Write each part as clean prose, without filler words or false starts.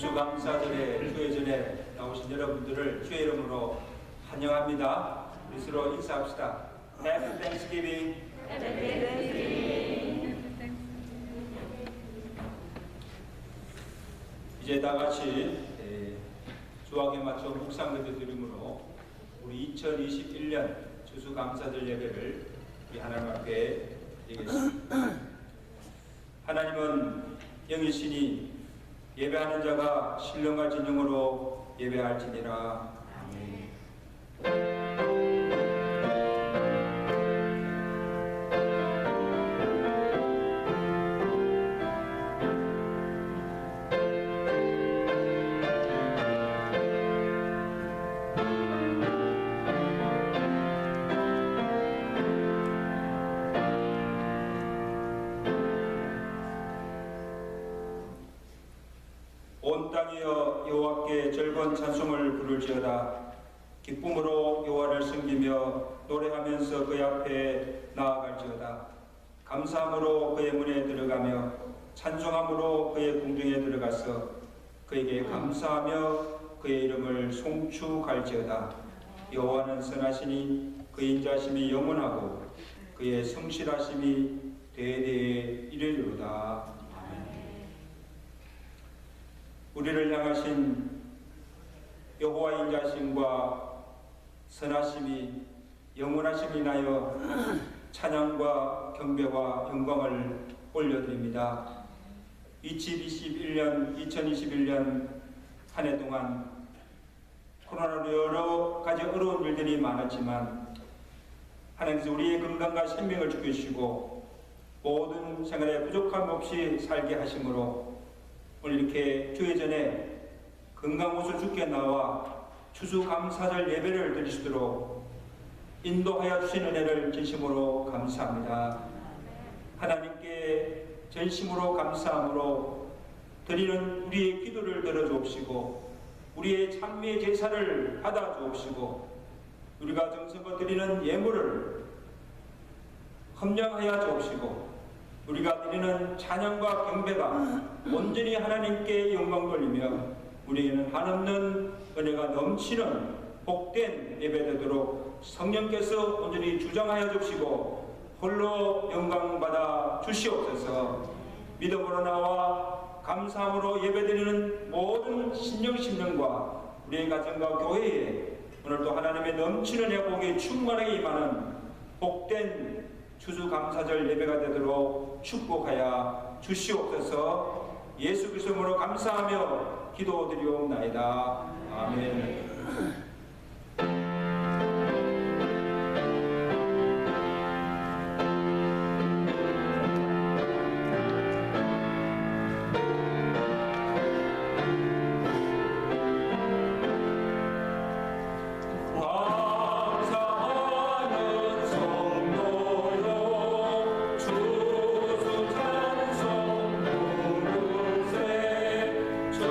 추수감사절에 주회전에 나오신 여러분들을 주의 이름으로 환영합니다. 우리서로 인사합시다. Happy Thanksgiving. 이제 다 같이 주학에 맞춰 묵상기도 드림으로 우리 2021년 추수감사절 예배를 우리 하나님 앞에 드리겠습니다. 하나님은 영이시니 예배하는 자가 신령과 진정으로 예배할지니라. 아멘. 온 땅이여 여호와께 즐거운 찬송을 부를지어다. 기쁨으로 여호와를 섬기며 노래하면서 그의 앞에 나아갈지어다. 감사함으로 그의 문에 들어가며 찬송함으로 그의 궁중에 들어가서 그에게 감사하며 그의 이름을 송축할지어다. 여호와는 선하시니 그의 인자심이 영원하고 그의 성실하심이 대대에 이르리로다. 우리를 향하신 여호와의 인자심과 선하심이 영원하심이 인하여 찬양과 경배와 영광을 올려드립니다. 2021년 한 해 동안 코로나로 여러 가지 어려운 일들이 많았지만 하나님께서 우리의 건강과 생명을 지키시고 모든 생활에 부족함 없이 살게 하심으로 오늘 이렇게 주회전에 건강 옷을 주께 나와 추수감사절 예배를 드리시도록 인도하여 주신 은혜를 진심으로 감사합니다. 하나님께 전심으로 감사함으로 드리는 우리의 기도를 들어주옵시고 우리의 찬미의 제사를 받아주옵시고 우리가 정성껏 드리는 예물을 헌정하여 주옵시고 우리가 드리는 찬양과 경배가 온전히 하나님께 영광 돌리며 우리에게는 한없는 은혜가 넘치는 복된 예배되도록 성령께서 온전히 주장하여 주시고 홀로 영광받아 주시옵소서. 믿음으로 나와 감사함으로 예배드리는 모든 신령과 우리의 가정과 교회에 오늘도 하나님의 넘치는 회복이 충만하게 임하는 복된 추수감사절 예배가 되도록 축복하여 주시옵소서. 예수 그리스도로 감사하며 기도드리옵나이다. 아멘. 주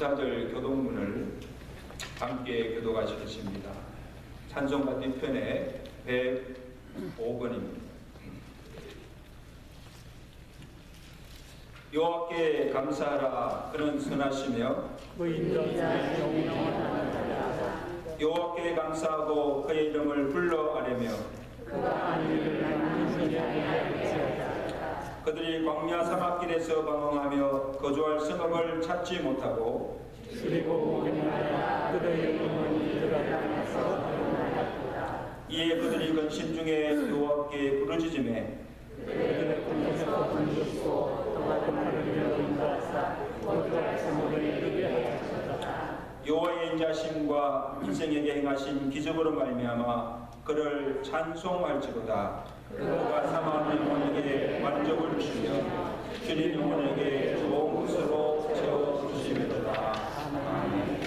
감사절 교동문을 함께 교도하시겠습니다. 찬송 같은 편에 105번입니다. 여호와께 감사하라. 그는 선하시며 여호와께 감사하고 그의 이름을 불러 아뢰며 그들이 광야 사막길에서 방황하며 거주할 성읍을 찾지 못하고 이에 그들이 근심 중에 여호와께 부르짖으매 여호와의 인자심과 인생에게 행하신 기적으로 말미암아 그를 찬송할지로다. 그가 사망한 영혼에게 만족을 주시며 주님 영혼에게 좋은 것으로 채워주시리로다. 아멘.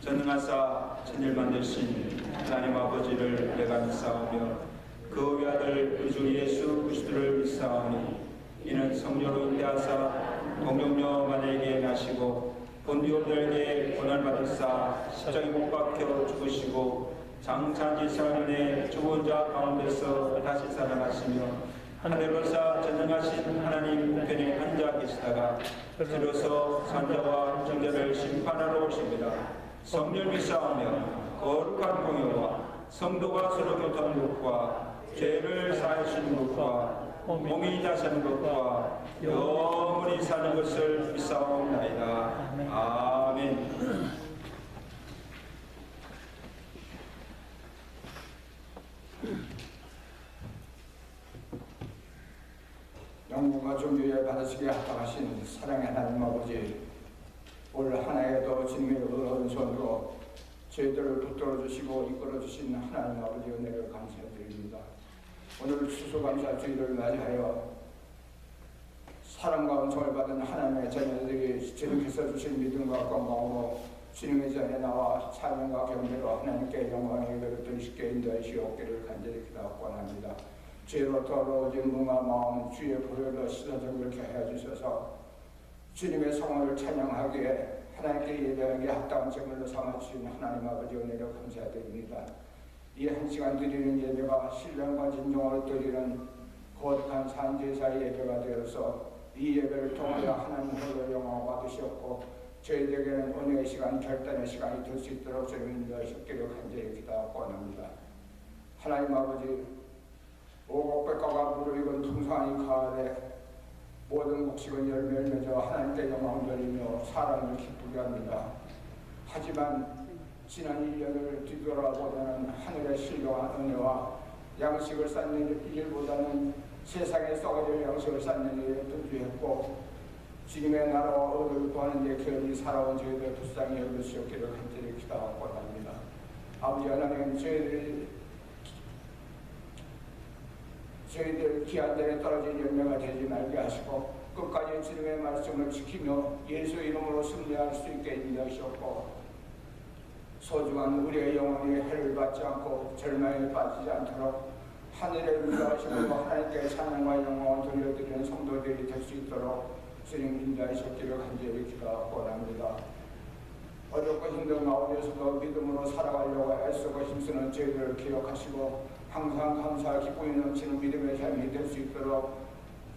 전능하사 천일 만드신 하나님 아버지를 내가 믿사오며 그 외아들 우주 예수 그리스도를 믿사오니 이는 성령으로 인도하사 동정녀 마리아에게 나시고 본디오 빌라에게 고난을 받으사 십자가에 못 박혀 죽으시고 장사지 4년에 죽은 자 가운데서 다시 살아나시며 하늘로서 전능하신 하나님 우편에 앉아 계시다가 들어서 산자와 정자를 심판하러 오십니다. 성령 믿사오며 거룩한 공효와 성도가 서로 교통하는 것과 죄를 사하시는 것과 몸이 다사는 것과 영원히 사는 것을 믿사옵나이다. 아멘. 영광과 존귀에 받으시기에 합당하신 사랑의 하나님 아버지, 올 한 해에도 주님의 오른손으로 저희들을 붙들어 주시고 이끌어 주신 하나님 아버지 은혜를 감사드립니다. 오늘 추수감사주의를 맞이하여 사랑과 은총을 받은 하나님의 자녀들이 주님께서 주신 믿음과 건강으로 주님의 전에 나와 사명과 경배로 하나님께 영광의 예배를 드리시게 인도하시옵기를 간절히 기도합니다. 죄로 더러워진 몸과 마음 주의 보혈로 씻어정결케 하여 주셔서 주님의 성원을 찬양하기에 하나님께 예배하기에 합당한 제물로 삼아주신 하나님 아버지 은혜를 감사드립니다. 이 한 시간 드리는 예배가 신령과 진정으로 드리는 거룩한 산제사의 예배가 되어서 이 예배를 통하여 하나님 홀로 영광을 받으셨고 저희들에게는 은혜의 시간, 결단의 시간이 될 수 있도록 주님 인도하셨기를 간절히 기도하고 원합니다. 하나님 아버지, 오곡백과가 물을 익은 풍성한 가을에 모든 곡식은 열매를 맺어 하나님께 영광을 돌리며 사랑을 기쁘게 합니다. 하지만 지난 1년을 뒤돌아보면 하늘의 신령한 은혜와 양식을 쌓는 일보다는 세상에 썩어질 양식을 쌓는 일에 분주했고 주님의 나라와 의를 구하는 데 게을리 살아온 저희들 불쌍히 여겨주시옵기를 간절히 기도하고 합니다. 아버지 하나님, 저희들 귀한 데에 떨어진 열매가 되지 말게 하시고 끝까지 주님의 말씀을 지키며 예수 이름으로 승리할 수 있게 인도하시옵고 소중한 우리의 영혼이 해를 받지 않고 절망에 빠지지 않도록 하늘에 위로하시고 하나님께 찬양과 영광을 돌려드리는 성도들이 될 수 있도록 주님 인도하셨기를 간절히 기도하고 원합니다. 어렵고 힘든 가운데서도 믿음으로 살아가려고 애쓰고 힘쓰는 저희들을 기억하시고 항상 감사와 기쁨이 넘치는 믿음의 삶이 될 수 있도록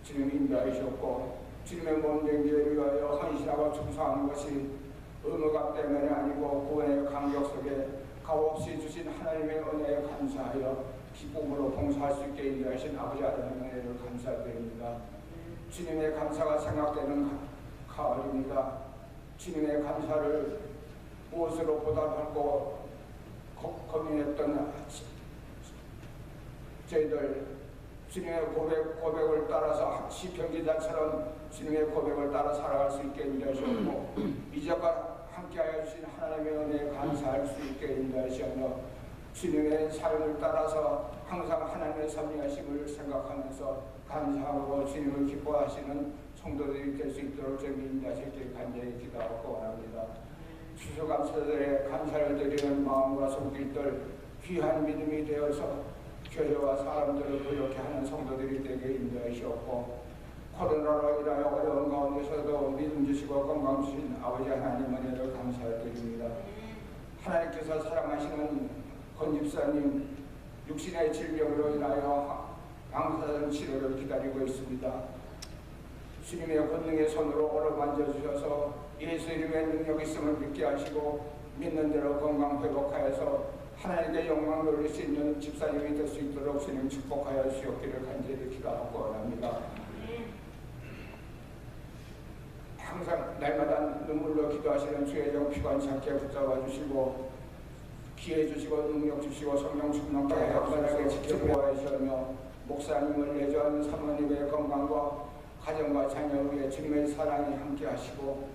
주님 인도하셨고 주님의 몸된 교회를 위하여 헌신하고 충성하는 것이 의무감 때문에 아니고 구원의 감격 속에 값없이 주신 하나님의 은혜에 감사하여 기쁨으로 봉사할 수 있게 인도하신 아버지 하나님의 은혜를 감사드립니다. 주님의 감사가 생각되는 가을입니다. 주님의 감사를 무엇으로 보답하고 고민했던 저희들 주님의 고백을 따라서 시편 기자처럼 주님의 고백을 따라 살아갈 수 있게 인도하셨고 이제껏 함께하여 주신 하나님의 은혜에 감사할 수 있게 인도하시며 주님의 삶을 따라서 항상 하나님의 섭리하심을 생각하면서 감사하고 주님을 기뻐하시는 성도들이 될 수 있도록 좀 인도하시길 간절히 기도하고 원합니다. 추수감사절에 감사를 드리는 마음과 손길들 귀한 믿음이 되어서 교회와 사람들을 그렇게 하는 성도들이 되게 인도하시옵고 코로나로 인하여 어려운 가운데서도 믿음 주시고 건강 주신 아버지 하나님 은혜를 감사드립니다. 하나님께서 사랑하시는 권 집사님 육신의 질병으로 인하여 방사선 치료를 기다리고 있습니다. 주님의 권능의 손으로 어루만져 주셔서 예수 이름의 능력 있음을 믿게 하시고 믿는 대로 건강 회복하여서 하나님께 영광 돌릴 수 있는 집사님이 될 수 있도록 주님 축복하여 주시옵기를 간절히 기도하고 원합니다. 항상 날마다 눈물로 기도하시는 주의 종 피관 참게 붙잡아 주시고 기회 주시고 능력 주시고 성령 충만케 역사하게 지켜보아 주시며 목사님을 내전 사모님의 건강과 가정과 자녀 위에 주님의 사랑이 함께 하시고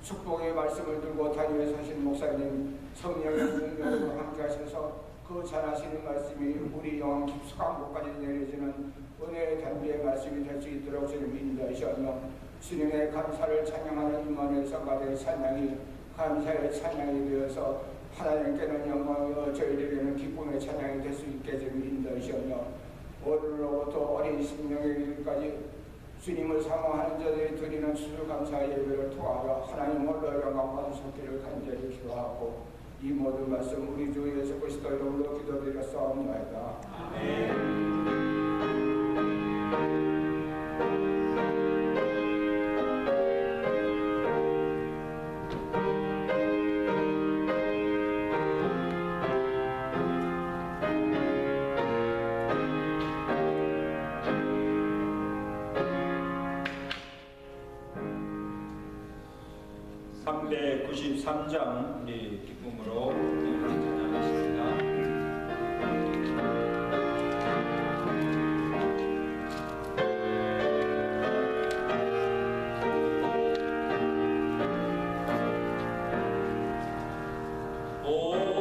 축복의 말씀을 들고 다니며 사신 목사님 성령의 능력으로 함께 하셔서 그 잘하시는 말씀이 우리 영혼 깊숙한 곳까지 내려지는 은혜의 단비의 말씀이 될 수 있도록 주님 인도하시며 주님의 감사를 찬양하는 임원의 성가대의 찬양이 감사의 찬양이 되어서 하나님께는 영광이요 저희들에게는 기쁨의 찬양이 될 수 있게 좀 인도하시며 오늘로부터 어린 심령에게까지 주님을 사모하는 자들이 드리는 추수감사 예배를 통하여 하나님 홀로 영광 받으셨기를 간절히 기도하고 이 모든 말씀 우리 주 예수 그리스도 이름으로 기도드렸사옵나이다. 아멘. (393장) 우리 기쁨으로 찬양하겠습니다. Oh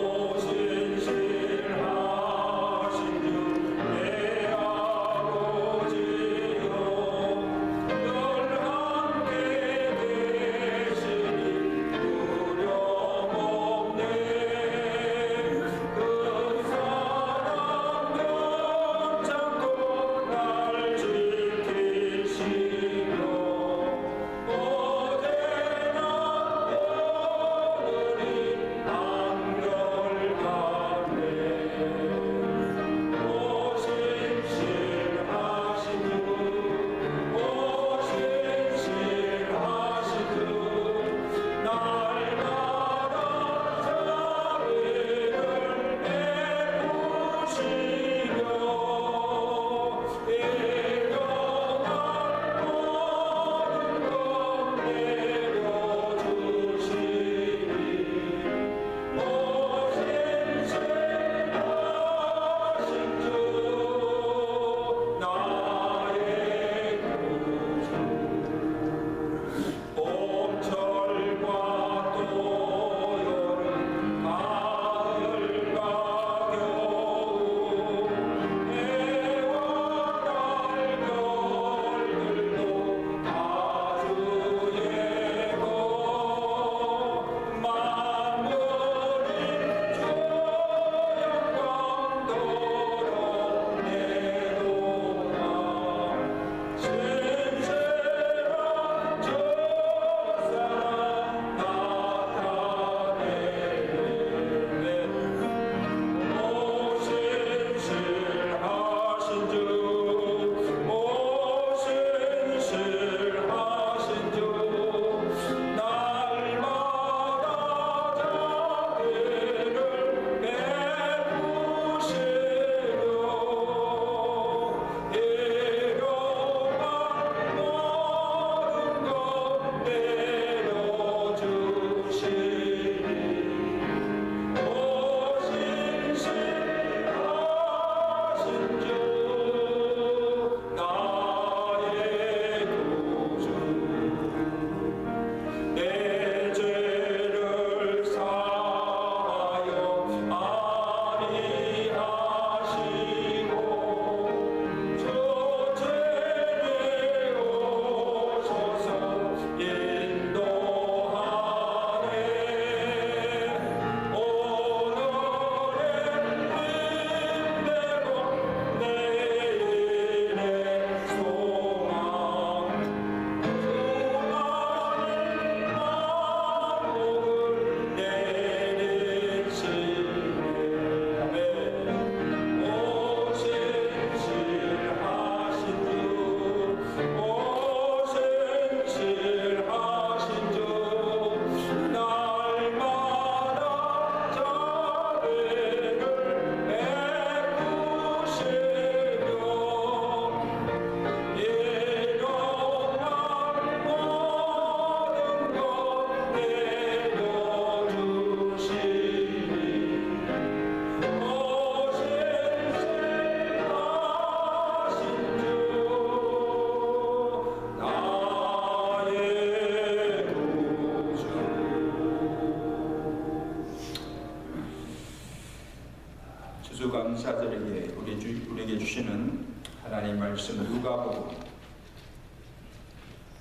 저녁에 우리에게 주시는 하나님 말씀 누가복음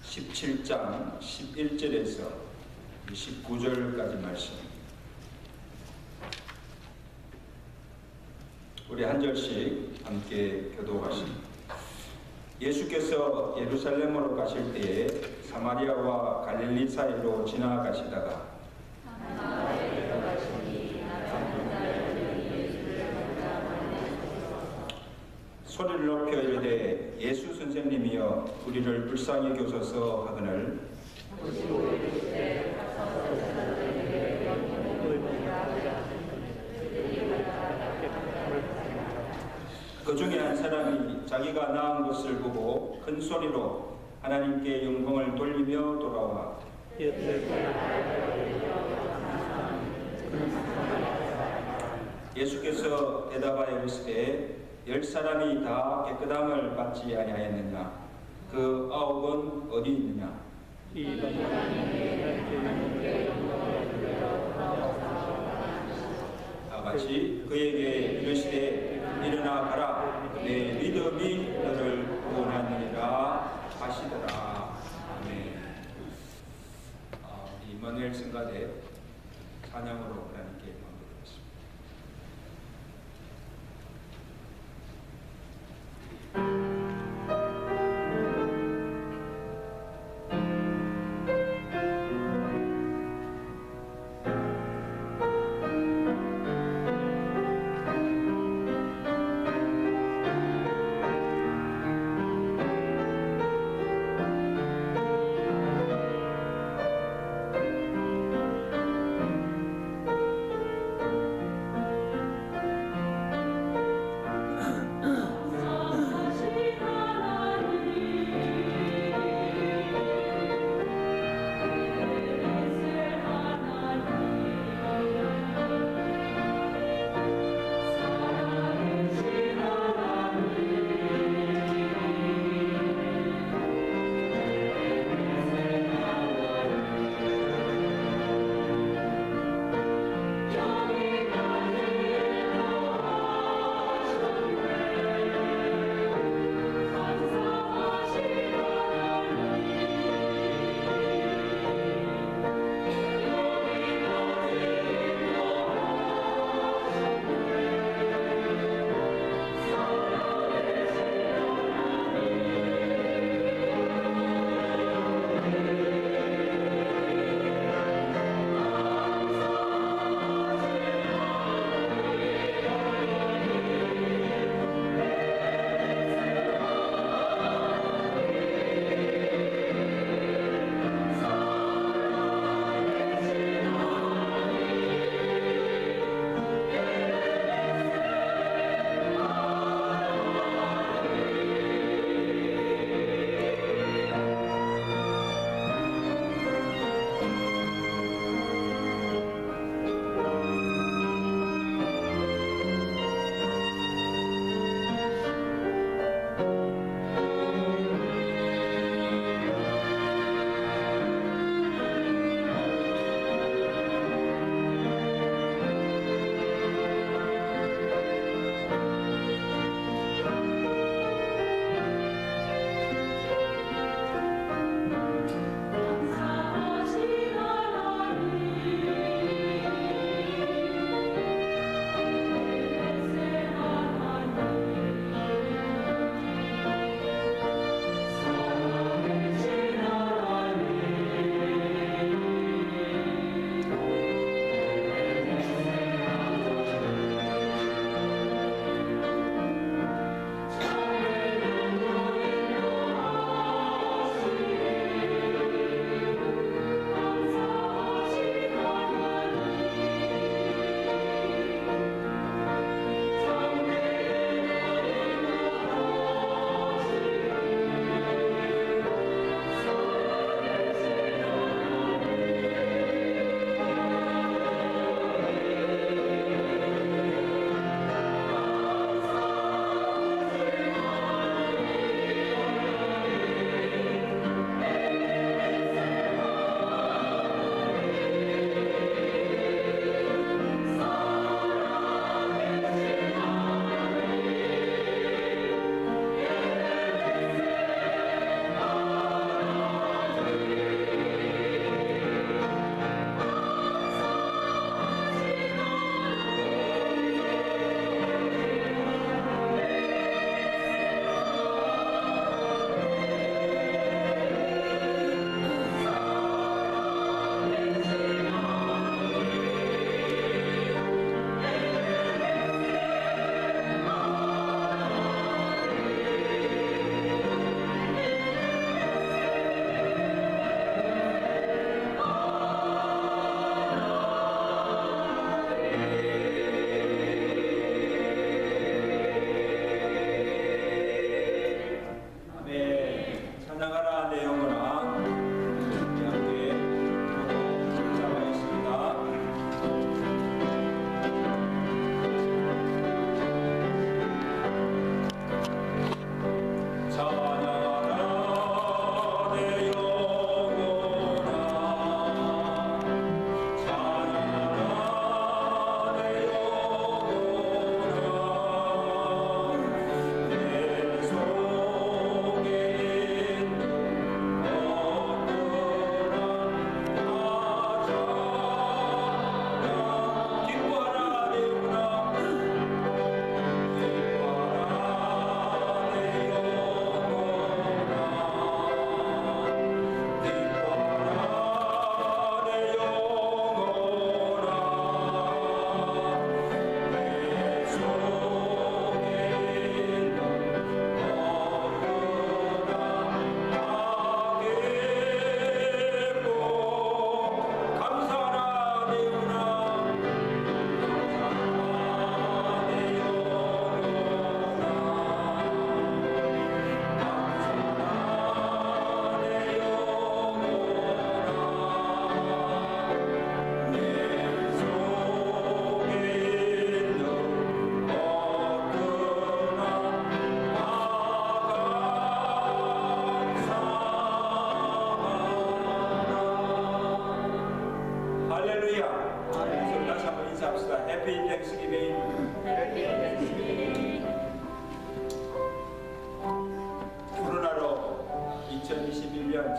17장 11절에서 19절까지 말씀. 우리 한 절씩 함께 교독하십니다. 예수께서 예루살렘으로 가실 때에 사마리아와 갈릴리 사이로 지나가시다가 소리를 높여 이르되 예수 선생님이여 우리를 불쌍히 교소서 하거늘 그 중에 한 사람이 자기가 낳은 것을 보고 큰 소리로 하나님께 영광을 돌리며 돌아와 예수께서 대답하여 이르시되 10사람이 다 깨끗함을 받지 아니하였느냐? 그 9은 어디 있느냐? 다 같이 그에게 이르시되 일어나 가라 내 믿음이 너를 구원하느니라 하시더라. 아멘. 이마누엘 성가대 찬양으로 하나님께 영광드리겠습니다.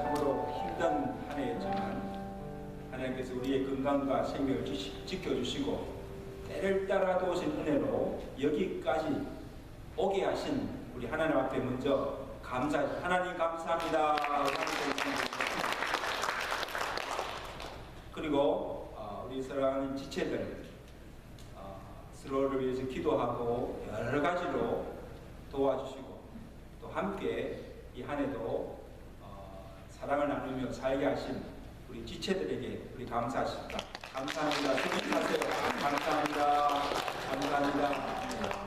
참으로 힘든 한 해였지만 하나님께서 우리의 건강과 생명을 지켜주시고 때를 따라 도우신 은혜로 여기까지 오게 하신 우리 하나님 앞에 먼저 하나님 감사합니다. 그리고 우리 사랑하는 지체들 서로를 위해서 기도하고 여러 가지로 도와주시고 또 함께 이 한 해도 사랑을 나누며 살게 하신 우리 지체들에게 우리 감사하십니다. 감사합니다. 수고하세요. 감사합니다. 감사합니다.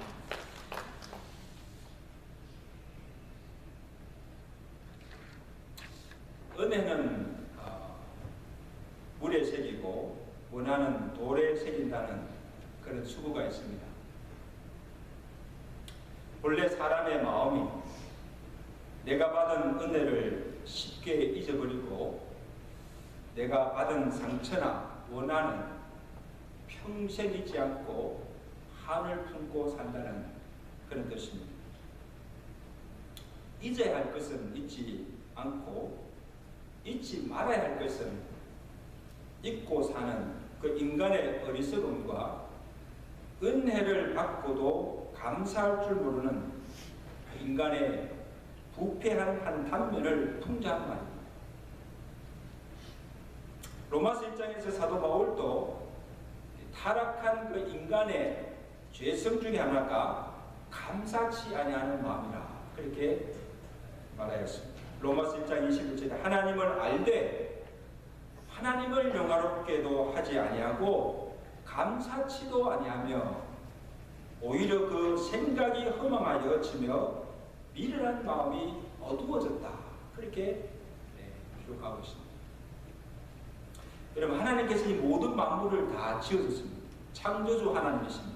은혜는 물에 새기고 원하는 돌에 새긴다는 그런 수구가 있습니다. 본래 사람의 마음이 내가 받은 은혜를 쉽게 잊어버리고 내가 받은 상처나 원한은 평생 잊지 않고 한을 품고 산다는 그런 뜻입니다. 잊어야 할 것은 잊지 않고 잊지 말아야 할 것은 잊고 사는 그 인간의 어리석음과 은혜를 받고도 감사할 줄 모르는 인간의 부패한 한 단면을 풍자한 말입니다. 로마서 1장에서 사도 바울도 타락한 그 인간의 죄성 중에 하나가 감사치 아니하는 마음이라 그렇게 말하였습니다. 로마서 1장 21절에 하나님을 알되 하나님을 영화롭게도 하지 아니하고 감사치도 아니하며 오히려 그 생각이 허망하여 지며 미련한 마음이 어두워졌다. 그렇게 기록하고 있습니다. 여러분, 하나님께서 이 모든 만물을 다 지어줬습니다. 창조주 하나님이십니다.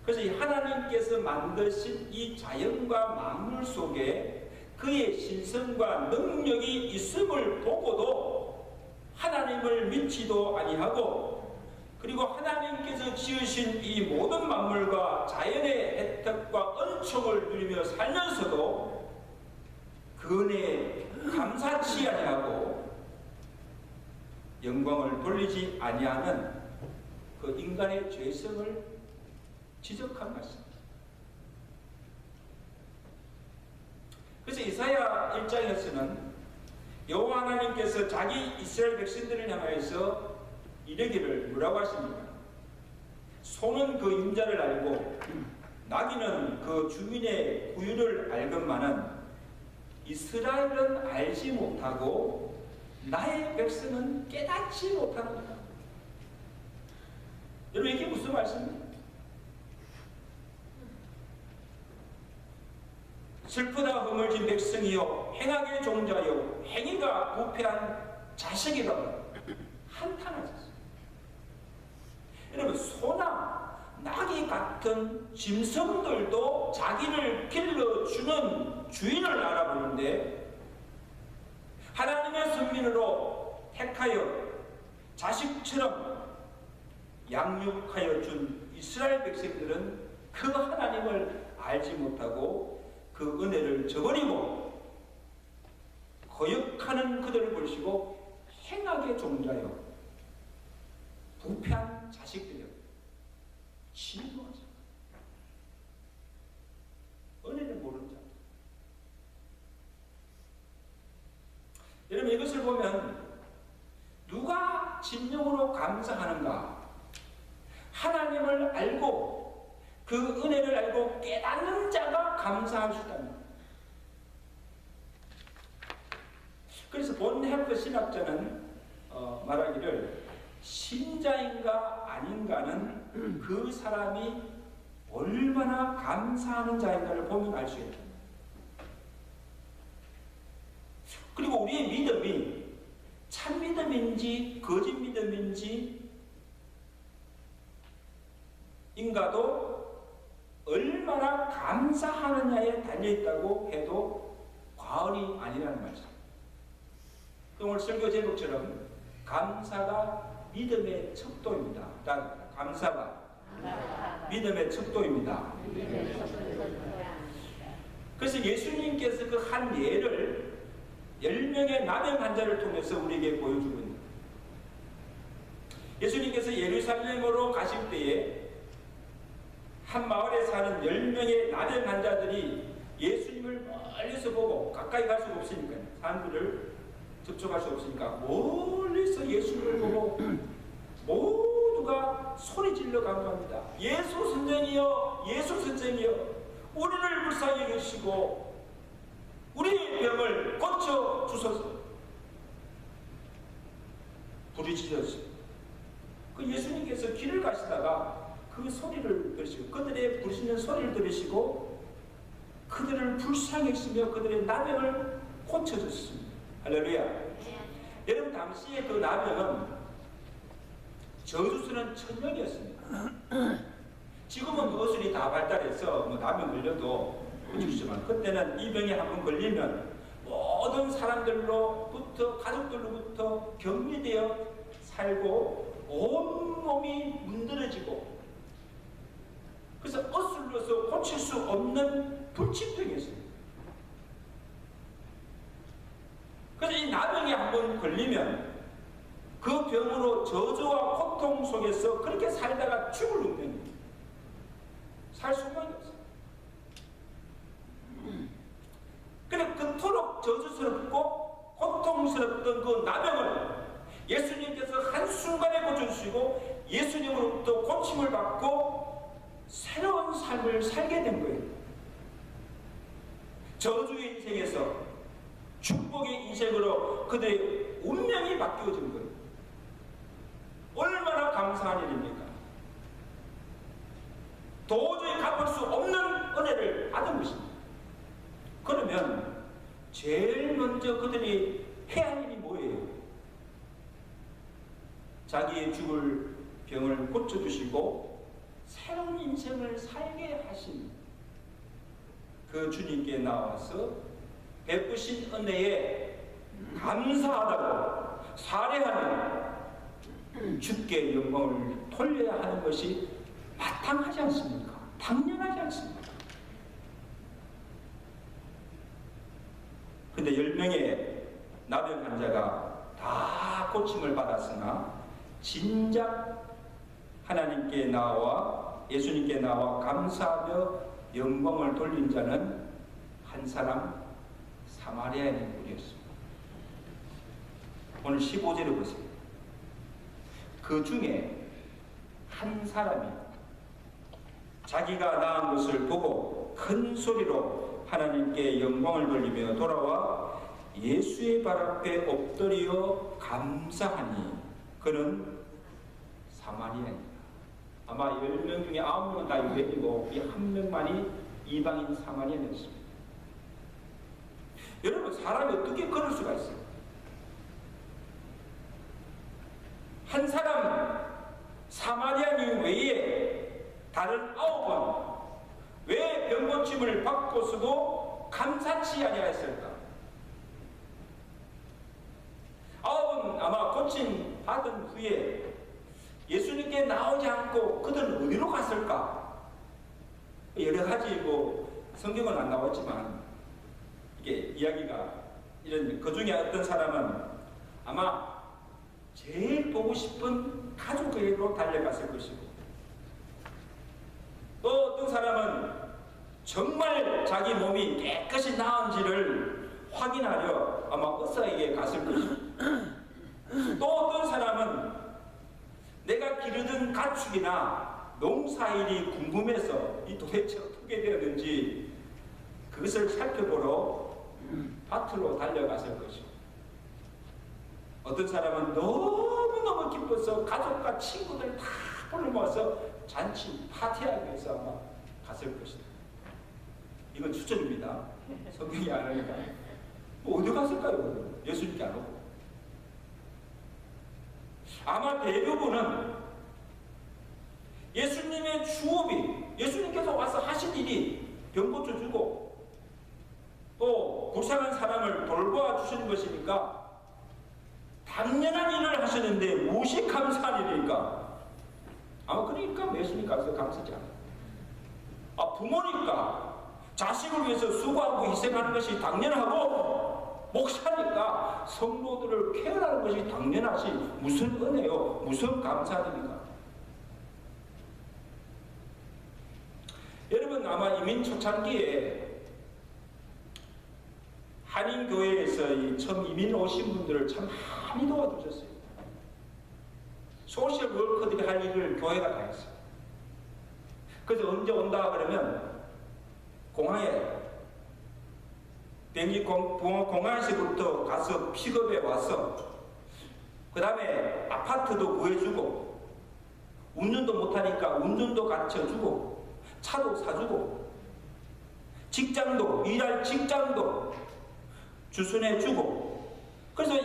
그래서 이 하나님께서 만드신 이 자연과 만물 속에 그의 신성과 능력이 있음을 보고도 하나님을 믿지도 아니하고 그리고 하나님께서 지으신 이 모든 만물과 자연의 혜택과 은총을 누리며 살면서도 그 은혜에 감사치 아니하고 영광을 돌리지 아니하는 그 인간의 죄성을 지적한 것입니다. 그래서 이사야 1장에서는 여호와 하나님께서 자기 이스라엘 백성들을 향하여서 이르기를 뭐라고 하십니까? 소는 그 임자를 알고 나귀는 그 주민의 구유를 알건만은 이스라엘은 알지 못하고 나의 백성은 깨닫지 못하노라. 여러분, 이게 무슨 말씀입니까? 슬프다 허물진 백성이요 행악의 종자요 행위가 부패한 자식이라고 한탄하셨어요. 여러분, 소나 나귀 같은 짐승들도 자기를 길러주는 주인을 알아보는데 하나님의 선민으로 택하여 자식처럼 양육하여 준 이스라엘 백성들은 그 하나님을 알지 못하고 그 은혜를 저버리고 거역하는 그들을 보시고 행악의 종자요 부패한 자식들이요 진노하죠. 은혜를 모르는 자. 여러분, 이것을 보면 누가 진정으로 감사하는가? 하나님을 알고 그 은혜를 알고 깨닫는 자가 감사할 수 있답니다. 그래서 본 헬프 신학자는 말하기를 신자인가 아닌가는 그 사람이 얼마나 감사하는 자인가를 보면 알 수 있다. 그리고 우리의 믿음이 참 믿음인지 거짓 믿음인지 인가도 얼마나 감사하느냐에 달려있다고 해도 과언이 아니라는 말이죠. 오늘 설교 제목처럼 감사가 믿음의 척도입니다. 감사가 믿음의 척도입니다. 그래서 예수님께서 그 한 예를 10명의 남의 환자를 통해서 우리에게 보여주고 있는 예수님께서 예루살렘으로 가실 때에 한 마을에 사는 10명의 남의 환자들이 예수님을 멀리서 보고 가까이 갈 수가 없으니까 사람들을 접촉할 수 없으니까 멀리서 예수님을 보고 모두가 소리 질러 간구합니다. 예수 선생이여, 예수 선생이여, 우리를 불쌍히 여기시고 우리의 병을 고쳐 주소서. 부르짖었어요. 그 예수님께서 길을 가시다가 그 소리를 들으시고 그들의 부르짖는 소리를 들으시고 그들을 불쌍히 여기시며 그들의 나병을 고쳐줬습니다. 할렐루야. 여러분, 당시에 그 나병은 저주스러운 천력이었습니다. 지금은 그 의술이 다 발달해서 뭐 나병 걸려도 고치지만 그때는 이 병에 한번 걸리면 모든 사람들로부터 가족들로부터 격리되어 살고 온몸이 문드러지고 그래서 어슬러서 고칠 수 없는 불치병이었습니다. 그래서 이 나병에 한번 걸리면 그 병으로 저주와 고통 속에서 그렇게 살다가 죽을 운명입니다. 살 수만이 없어요. 그래 그토록 저주스럽고 고통스럽던 그 나병을 예수님께서 한순간에 고쳐주시고 예수님으로부터 고침을 받고 새로운 삶을 살게 된 거예요. 저주의 인생에서 축복의 인생으로 그들의 운명이 바뀌어진 거예요. 얼마나 감사한 일입니까? 도저히 갚을 수 없는 은혜를 받은 것입니다. 그러면 제일 먼저 그들이 해야 할 일이 뭐예요? 자기의 죽을 병을 고쳐주시고 새로운 인생을 살게 하신 그 주님께 나와서 베푸신 은혜에 감사하다고 살해하는 주께 영광을 돌려야 하는 것이 마땅하지 않습니까? 당연하지 않습니까? 근데 10명의 나병 환자가 다 고침을 받았으나 진작 하나님께 나와 예수님께 나와 감사하며 영광을 돌린 자는 한 사람 사마리아인인 분이었습니다. 오늘 15절을 보세요. 그 중에 한 사람이 자기가 나은 것을 보고 큰 소리로 하나님께 영광을 돌리며 돌아와 예수의 발 앞에 엎드려 감사하니 그는 사마리아인이다. 아마 10명 중에 9명은 다 유대인이고 이 한 명만이 이방인 사마리아인이었습니다. 여러분, 사람이 어떻게 그럴 수가 있어요? 한 사람 사마리아인 외에 다른 9번 왜 병고침을 받고서도 감사치 아니하였을까? 9번 아마 고침 받은 후에 예수님께 나오지 않고 그들은 어디로 갔을까? 여러 가지 성경은 안 나왔지만 이게 이야기가 이런 그 중에 어떤 사람은 아마 제일 보고 싶은 가족에게로 달려갔을 것이고 또 어떤 사람은 정말 자기 몸이 깨끗이 나은지를 확인하려 아마 의사에게 갔을 것이고 또 어떤 사람은 내가 기르던 가축이나 농사일이 궁금해서 이 도대체 어떻게 되었는지 그것을 살펴보러 밭으로 달려갔을 것이고 어떤 사람은 너무너무 기뻐서 가족과 친구들 다 불러 모아서 잔치 파티하기 위해서 아마 갔을 것이다. 이건 추천입니다. 성경이 안 하니까. 어디 갔을까요? 예수님께 안 오고. 아마 대부분은 예수님의 주업이 예수님께서 와서 하신 일이 병 고쳐주고 또 불쌍한 사람을 돌보아 주시는 것이니까 당연한 일을 하시는데 무엇이 감사한 일일까? 아마 그러니까 예수님 가서 감사하지 않아요. 부모니까 자식을 위해서 수고하고 희생하는 것이 당연하고 목사니까 성도들을 케어하는 것이 당연하지 무슨 은혜요, 무슨 감사입니까? 여러분 아마 이민 초창기에 한인교회에서 처음 이민 오신 분들을 참 많이 도와주셨어요. 소셜 워커들이 할 일을 교회가 다 했어요. 그래서 언제 온다 그러면 공항에 비행기 공항에서부터 가서 픽업에 와서 그 다음에 아파트도 구해주고 운전도 못하니까 운전도 가르쳐주고 차도 사주고 직장도 일할 직장도 주선해주고 그래서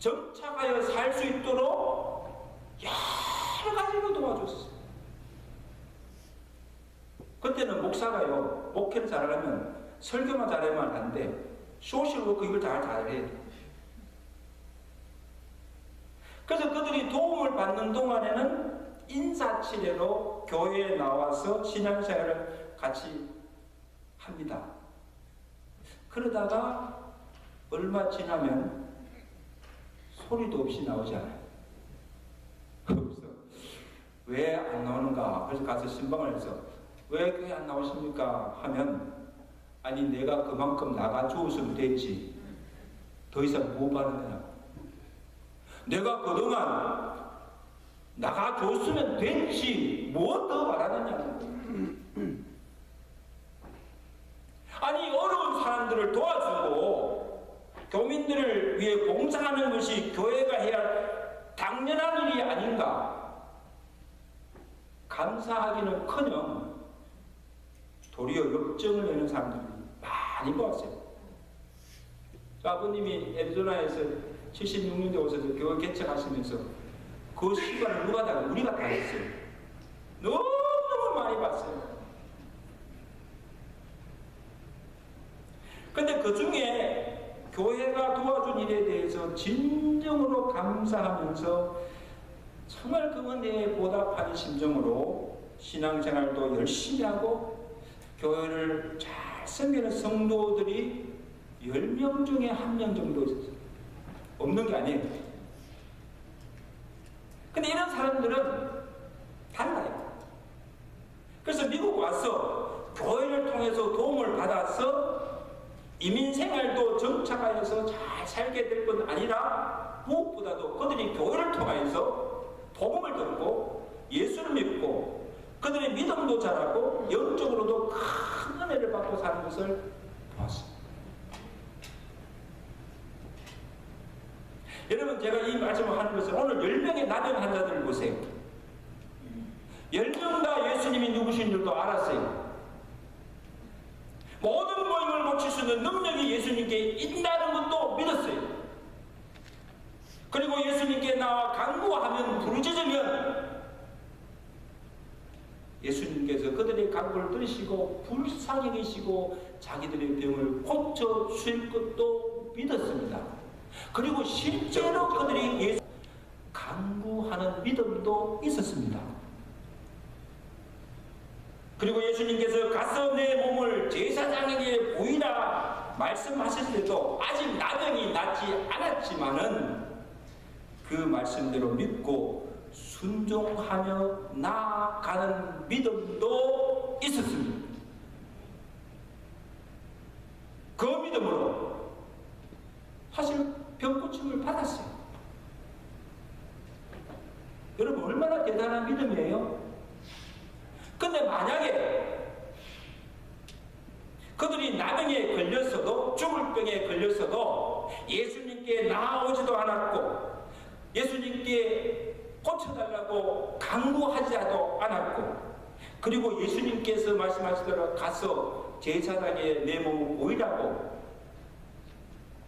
정착하여 살 수 있도록 여러 가지로 도와줬어요. 그때는 목사가요 목회를 잘하려면 설교만 잘하면 안 돼. 소셜워크 이걸 잘해야 돼. 그래서 그들이 도움을 받는 동안에는 인사치레로 교회에 나와서 신앙생활을 같이 합니다. 그러다가 얼마 지나면 소리도 없이 나오지 않아요. 그래서 왜 안 나오는가? 그래서 가서 신방을 해서 왜 교회 안 나오십니까? 하면 아니 내가 그만큼 나가주었으면 됐지. 더 이상 뭐 바르느냐고. 내가 그동안 나가줬으면 됐지. 뭐 더 바라느냐고. 아니 어려운 사람들을 도와주고 교민들을 위해 봉사하는 것이 교회가 해야 할 당연한 일이 아닌가. 감사하기는커녕 도리어 역정을 내는 사람들이 많이 보았어요. 아버님이 애리조나에서 76년대 오셔서 교회 개척하시면서 그 시간을 누가 다 우리가 다 했어요. 너무너무 많이 봤어요. 근데 그 중에 교회가 도와준 일에 대해서 진정으로 감사하면서 정말 그 은혜에 보답하는 심정으로 신앙생활도 열심히 하고 교회를 잘 섬기는 성도들이 10명 중에 1명 정도 있었어요. 없는 게 아니에요. 근데 이런 사람들은 달라요. 그래서 미국 와서 교회를 통해서 도움을 받아서 이민생활도 정착하여서 잘 살게 될 뿐 아니라 무엇보다도 그들이 교회를 통해서 복음을 듣고 예수를 믿고 그들의 믿음도 자라고 영적으로도 큰 은혜를 받고 사는 것을 보았습니다. 여러분 제가 이 말씀을 하는 것은 오늘 10명의 나병 환자들을 보세요. 10명 다 예수님이 누구신 줄도 알았어요. 모든 모임을 고칠 수 있는 능력이 예수님께 있다는 것도 믿었어요. 그리고 예수님께 나와 간구하면 부르짖으면 예수님께서 그들의 간구를 들으시고 불쌍히 계시고 자기들의 병을 고쳐주실 것도 믿었습니다. 그리고 실제로 그들이 예수 간구하는 믿음도 있었습니다. 그리고 예수님께서 가서 내 몸을 제사장에게 보이라 말씀하셨을 때도 아직 나병이 낫지 않았지만은 그 말씀대로 믿고 순종하며 나아가는 믿음도 있었습니다. 그 믿음으로 사실 병고침을 받았어요. 여러분 얼마나 대단한 믿음이에요? 근데 만약에 그들이 나병에 걸렸어도 죽을 병에 걸렸어도 예수님께 나아오지도 않았고 예수님께 고쳐달라고 강구하지도 않았고 그리고 예수님께서 말씀하시더라 가서 제사장에 내 몸을 보이라고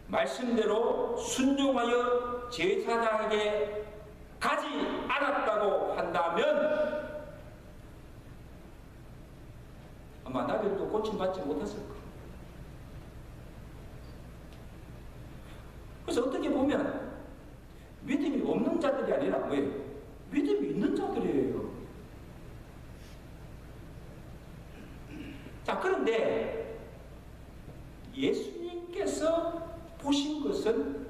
말씀대로 순종하여 제사장에게 가지 않았다고 한다면 아마 나병도 고침받지 못했을 거예요. 그래서 어떻게 보면 믿음이 없는 자들이 아니라 뭐예요? 믿음이 있는 자들이에요. 자, 그런데 예수님께서 보신 것은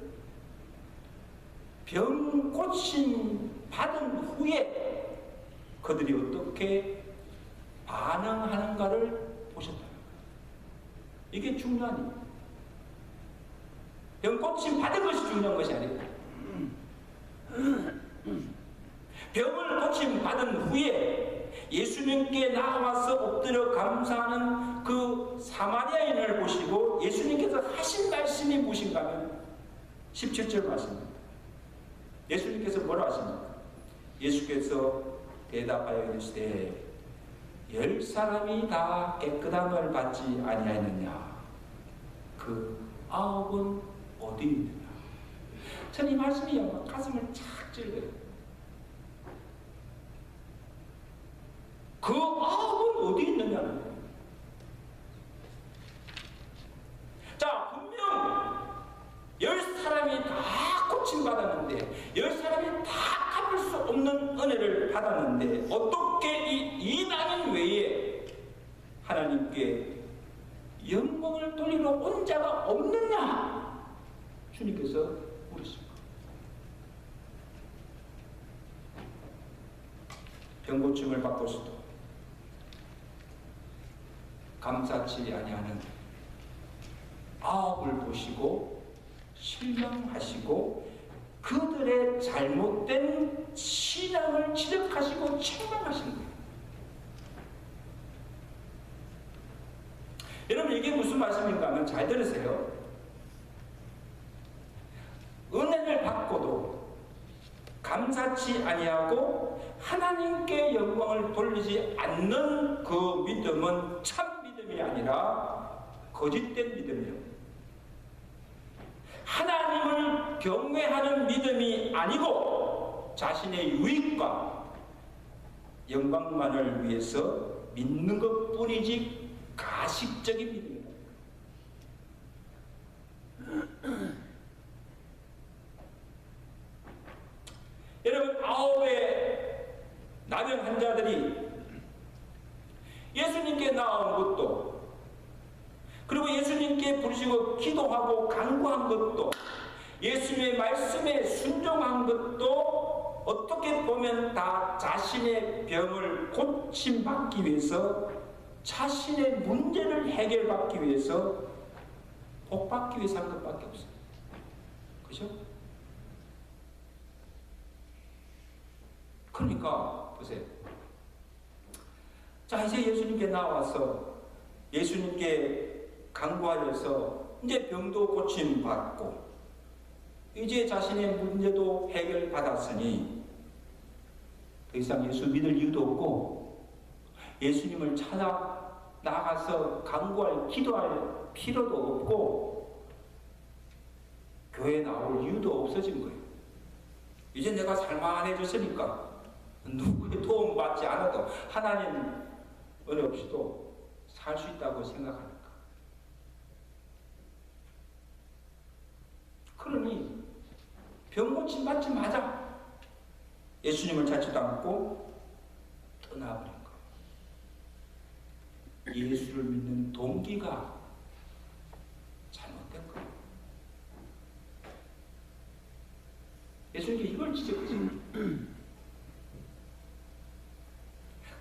병 고침 받은 후에 그들이 어떻게 반응하는가를 보셨다는 거예요. 이게 중요한 일이에요. 병 고침 받은 것이 중요한 것이 아니고 병을 고침 받은 후에 예수님께 나와서 엎드려 감사하는 그 사마리아인을 보시고 예수님께서 하신 말씀이 무엇인가 하면 17절 말씀입니다. 예수님께서 뭐라 하십니까? 예수께서 대답하여 이르시되 10사람이 다 깨끗함을 받지 아니하였느냐? 그 9은 어디 있느냐? 전 이 말씀이 가슴을 착 찔러요. 그 9은 어디 있느냐는 거예요. 자, 분명 10사람이 다 고침받았는데 10사람이 다 갚을 수 없는 은혜를 받았는데 어떻게 이 이방인 외에 하나님께 영광을 돌리러 온 자가 없느냐? 주님께서 물으십니다. 병고침을 받고서도 감사치 아니하는 9을 보시고 실망하시고 그들의 잘못된 신앙을 지적하시고 책망하신 거예요. 여러분, 이게 무슨 말씀인가 하면 잘 들으세요. 은혜를 받고도 감사치 아니하고 하나님께 영광을 돌리지 않는 그 믿음은 참 믿음이 아니라 거짓된 믿음이에요. 하나님을 경외하는 믿음이 아니고 자신의 유익과 영광만을 위해서 믿는 것뿐이지 가식적인 믿음입니다. 여러분, 9의 나병 환자들이 예수님께 나온 것도 그리고 예수님께 부르시고 기도하고 간구한 것도 예수님의 말씀에 순종한 것도 어떻게 보면 다 자신의 병을 고침받기 위해서 자신의 문제를 해결받기 위해서 복받기 위해서 한 것밖에 없어요. 그죠? 그러니까 보세요. 자, 이제 예수님께 나와서 예수님께 간구하여서 이제 병도 고침받고 이제 자신의 문제도 해결받았으니 더 이상 예수 믿을 이유도 없고 예수님을 찾아 나가서 간구할 기도할 필요도 없고 교회에 나올 이유도 없어진 거예요. 이제 내가 살만해졌으니까 누구의 도움 받지 않아도 하나님 은혜 없이도 살 수 있다고 생각하니까. 그러니 병고침 받자마자 예수님을 찾지도 않고 떠나버린 거예요. 예수를 믿는 동기가 잘못된 거예요. 예수님께 이걸 지적하십니다.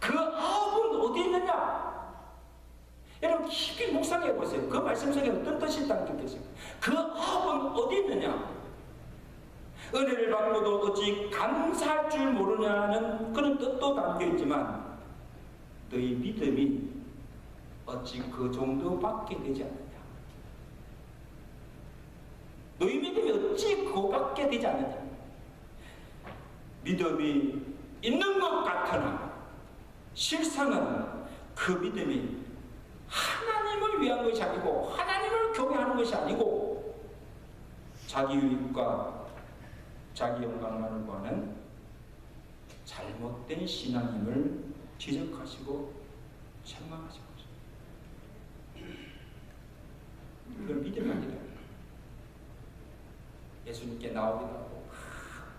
그 9은 어디 있느냐? 여러분 깊이 묵상해 보세요. 그 말씀 속에 어떤 뜻이 있다는 느끼십니까? 그 9은 어디 있느냐? 은혜를 받고도 어찌 감사할 줄 모르냐는 그런 뜻도 담겨 있지만 너희 믿음이 어찌 그 정도밖에 되지 않느냐? 너희 믿음이 어찌 그거밖에 되지 않느냐? 믿음이 있는 것 같으나 실상은 그 믿음이 하나님을 위한 것이 아니고 하나님을 경외하는 것이 아니고 자기 유익과 자기 영광만을 구하는 잘못된 신앙임을 지적하시고 책망하신 거죠. 그걸 믿음이 아니라 예수님께 나오기도 하고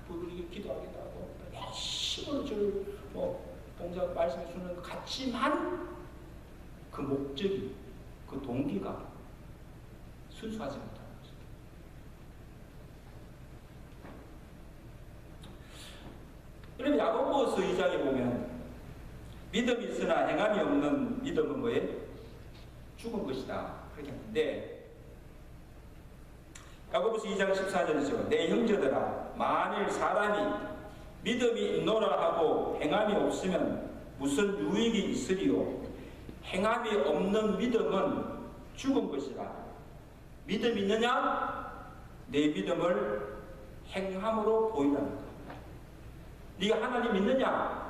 부르기도 기도하기도 하고 열심히 동작 말씀해 주는 것 같지만 그 목적이 그 동기가 순수하지 못하는 거죠. 2장에 보면 믿음이 있으나 행함이 없는 믿음은 뭐예요? 죽은 것이다. 그렇게 하는데 야고보서 2장 14절이죠. 내 형제들아 만일 사람이 믿음이 있노라 하고 행함이 없으면 무슨 유익이 있으리요? 행함이 없는 믿음은 죽은 것이다. 믿음이 있느냐? 내 믿음을 행함으로 보이라는 것. 네가 하나님 믿느냐?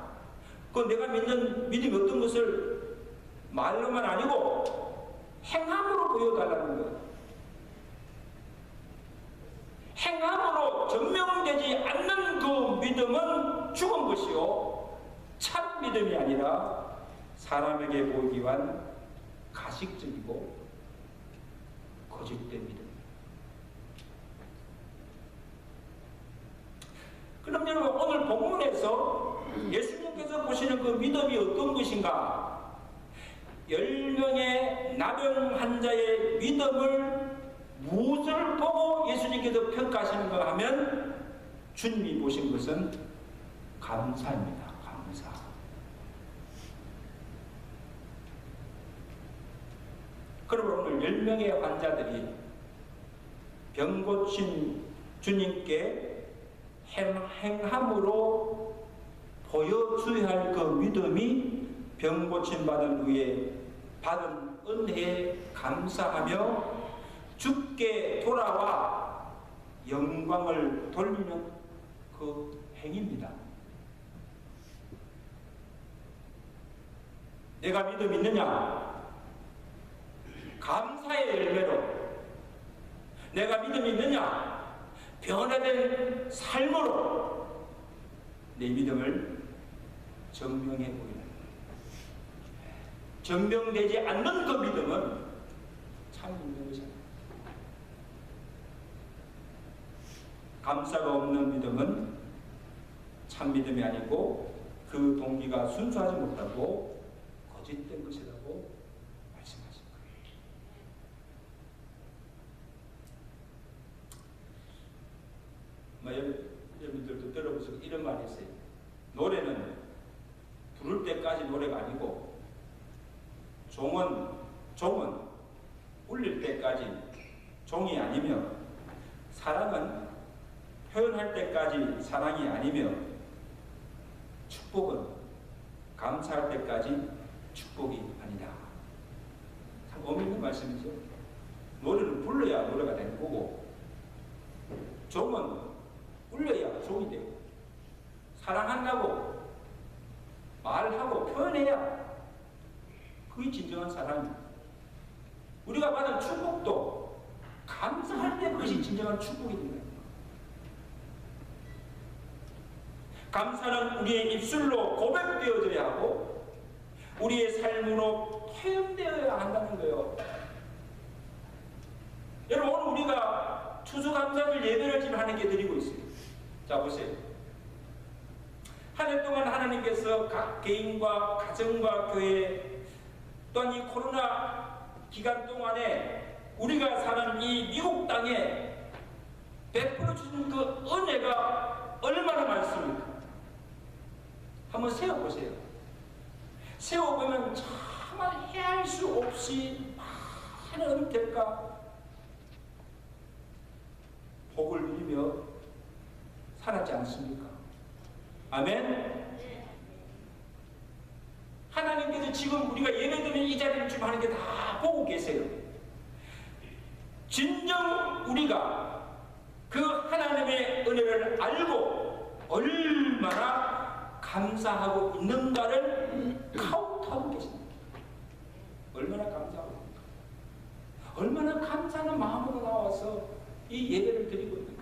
그 내가 믿는 믿음이 어떤 것을 말로만 아니고 행함으로 보여달라는 거예요. 행함으로 증명되지 않는 그 믿음은 죽은 것이요 참 믿음이 아니라 사람에게 보이기 위한 가식적이고 거짓된 믿음. 그럼 여러분 오늘 본문에서 예수님께서 보시는 그 믿음이 어떤 것인가? 10명의 나병 환자의 믿음을 무엇을 보고 예수님께서 평가하시는가 하면 주님이 보신 것은 감사입니다. 감사. 그러므로 오늘 10명의 환자들이 병 고친 주님께 행함으로 보여줘야 할 그 믿음이 병 고침 받은 후에 받은 은혜에 감사하며 주께 돌아와 영광을 돌리는 그 행위입니다. 내가 믿음 있느냐? 감사의 열매로. 내가 믿음 있느냐? 변화된 삶으로 내 믿음을 증명해 보이는 거예요. 증명되지 않는 그 믿음은 참 믿는 것이 아닙니다. 감사가 없는 믿음은 참 믿음이 아니고 그 동기가 순수하지 못하고 거짓된 것이라고 말씀하신 거예요. 여러분들도 들어보시고 이런 말이 있어요. 노래는 부를 때까지 노래가 아니고 종은 울릴 때까지 종이 아니며 사랑은 표현할 때까지 사랑이 아니며 축복은 감사할 때까지 축복이 아니다. 참 의미 있는 말씀이죠. 노래는 불러야 노래가 되는 거고 종은 울려야 종이 되고 사랑한다고 말하고 표현해야 그게 진정한 사랑입니다. 우리가 받은 축복도 감사할 때 그것이 진정한 축복이 됩니다. 감사는 우리의 입술로 고백되어져야 하고 우리의 삶으로 표현되어야 한다는 거예요. 여러분 오늘 우리가 추수감사절 예배를 지금 하나님께 드리고 있어요. 자 보세요. 한 해 동안 하나님께서 각 개인과 가정과 교회 또한 이 코로나 기간 동안에 우리가 사는 이 미국 땅에 베풀어 주신 그 은혜가 얼마나 많습니까? 한번 세어보세요. 세어보면 정말 헤아릴 수 없이 많은 은혜가 복을 누리며 살았지 않습니까? 아멘? 하나님께서 지금 우리가 예배드리는 이 자리를 지금 하는 게 다 보고 계세요. 진정 우리가 그 하나님의 은혜를 알고 얼마나 감사하고 있는가를 카운트하고 계십니다. 얼마나 감사하고 있는가? 얼마나 감사하는 마음으로 나와서 이 예배를 드리고 있는가?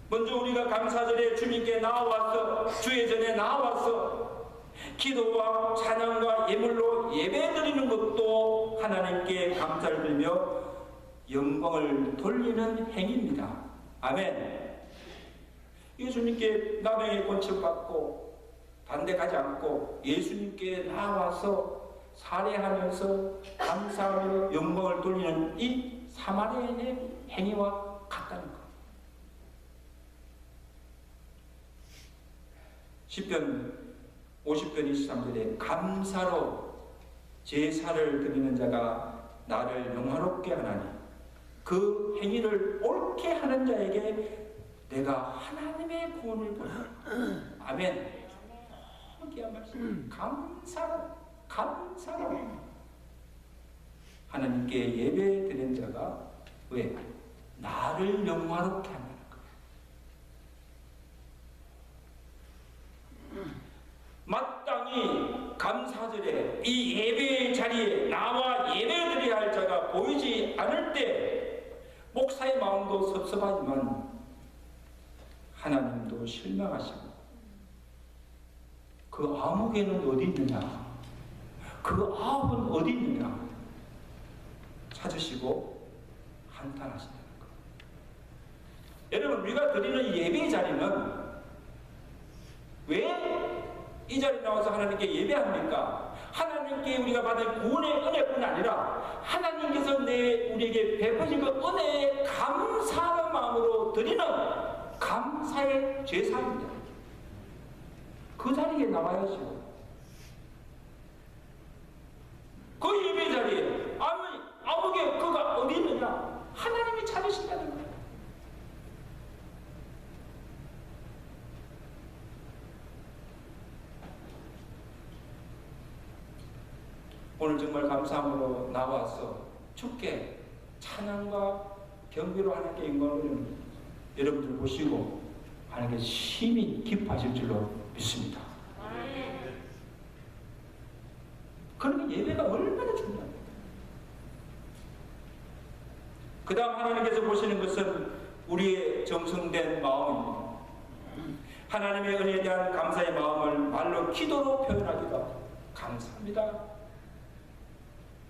먼저 우리가 감사절에 주님께 나와서 주의 전에 나와서 기도와 찬양과 예물로 예배드리는 것도 하나님께 감사를 드리며 영광을 돌리는 행위입니다. 아멘. 예수님께 나병에 고침받고 반대 가지 않고 예수님께 나와서 살해하면서 감사하며 영광을 돌리는 이 사마리아인의 행위와 같다는 것. 10편 50편 23절에 감사로 제사를 드리는 자가 나를 영화롭게 하나니 그 행위를 옳게 하는 자에게 내가 하나님의 구원을 보라. 아멘. 너무 귀한 말씀. 감사로 하나님께 예배 드리는 자가 왜? 나를 영화롭게 한다는 거예요. 마땅히 감사절에 이 예배의 자리에 나와 예배드려야 할 자가 보이지 않을 때 목사의 마음도 섭섭하지만 하나님도 실망하시고 그 아무개는 어디 있느냐, 그 아합은 어디 있느냐 찾으시고 한탄하신다는 거예요. 여러분, 우리가 드리는 이 예배의 자리는 왜 이 자리에 나와서 하나님께 예배합니까? 하나님께 우리가 받은 구원의 은혜뿐 아니라 하나님께서 우리에게 베푸신 그 은혜에 감사하는 마음으로 드리는 감사의 제사입니다. 그 자리에 나와야죠. 그 예배 자리에 아무개 그가 어디 있느냐? 하나님이 찾으신다는 거예요. 오늘 정말 감사함으로 나와서 주께 찬양과 경배로 하나님께 영광을 여러분들 보시고 하나님께 심히 기뻐하실 줄로 믿습니다. 그러면 예배가 얼마나 중요합니까? 그 다음 하나님께서 보시는 것은 우리의 정성된 마음입니다. 하나님의 은혜에 대한 감사의 마음을 말로 기도로 표현하기도 하고 감사합니다.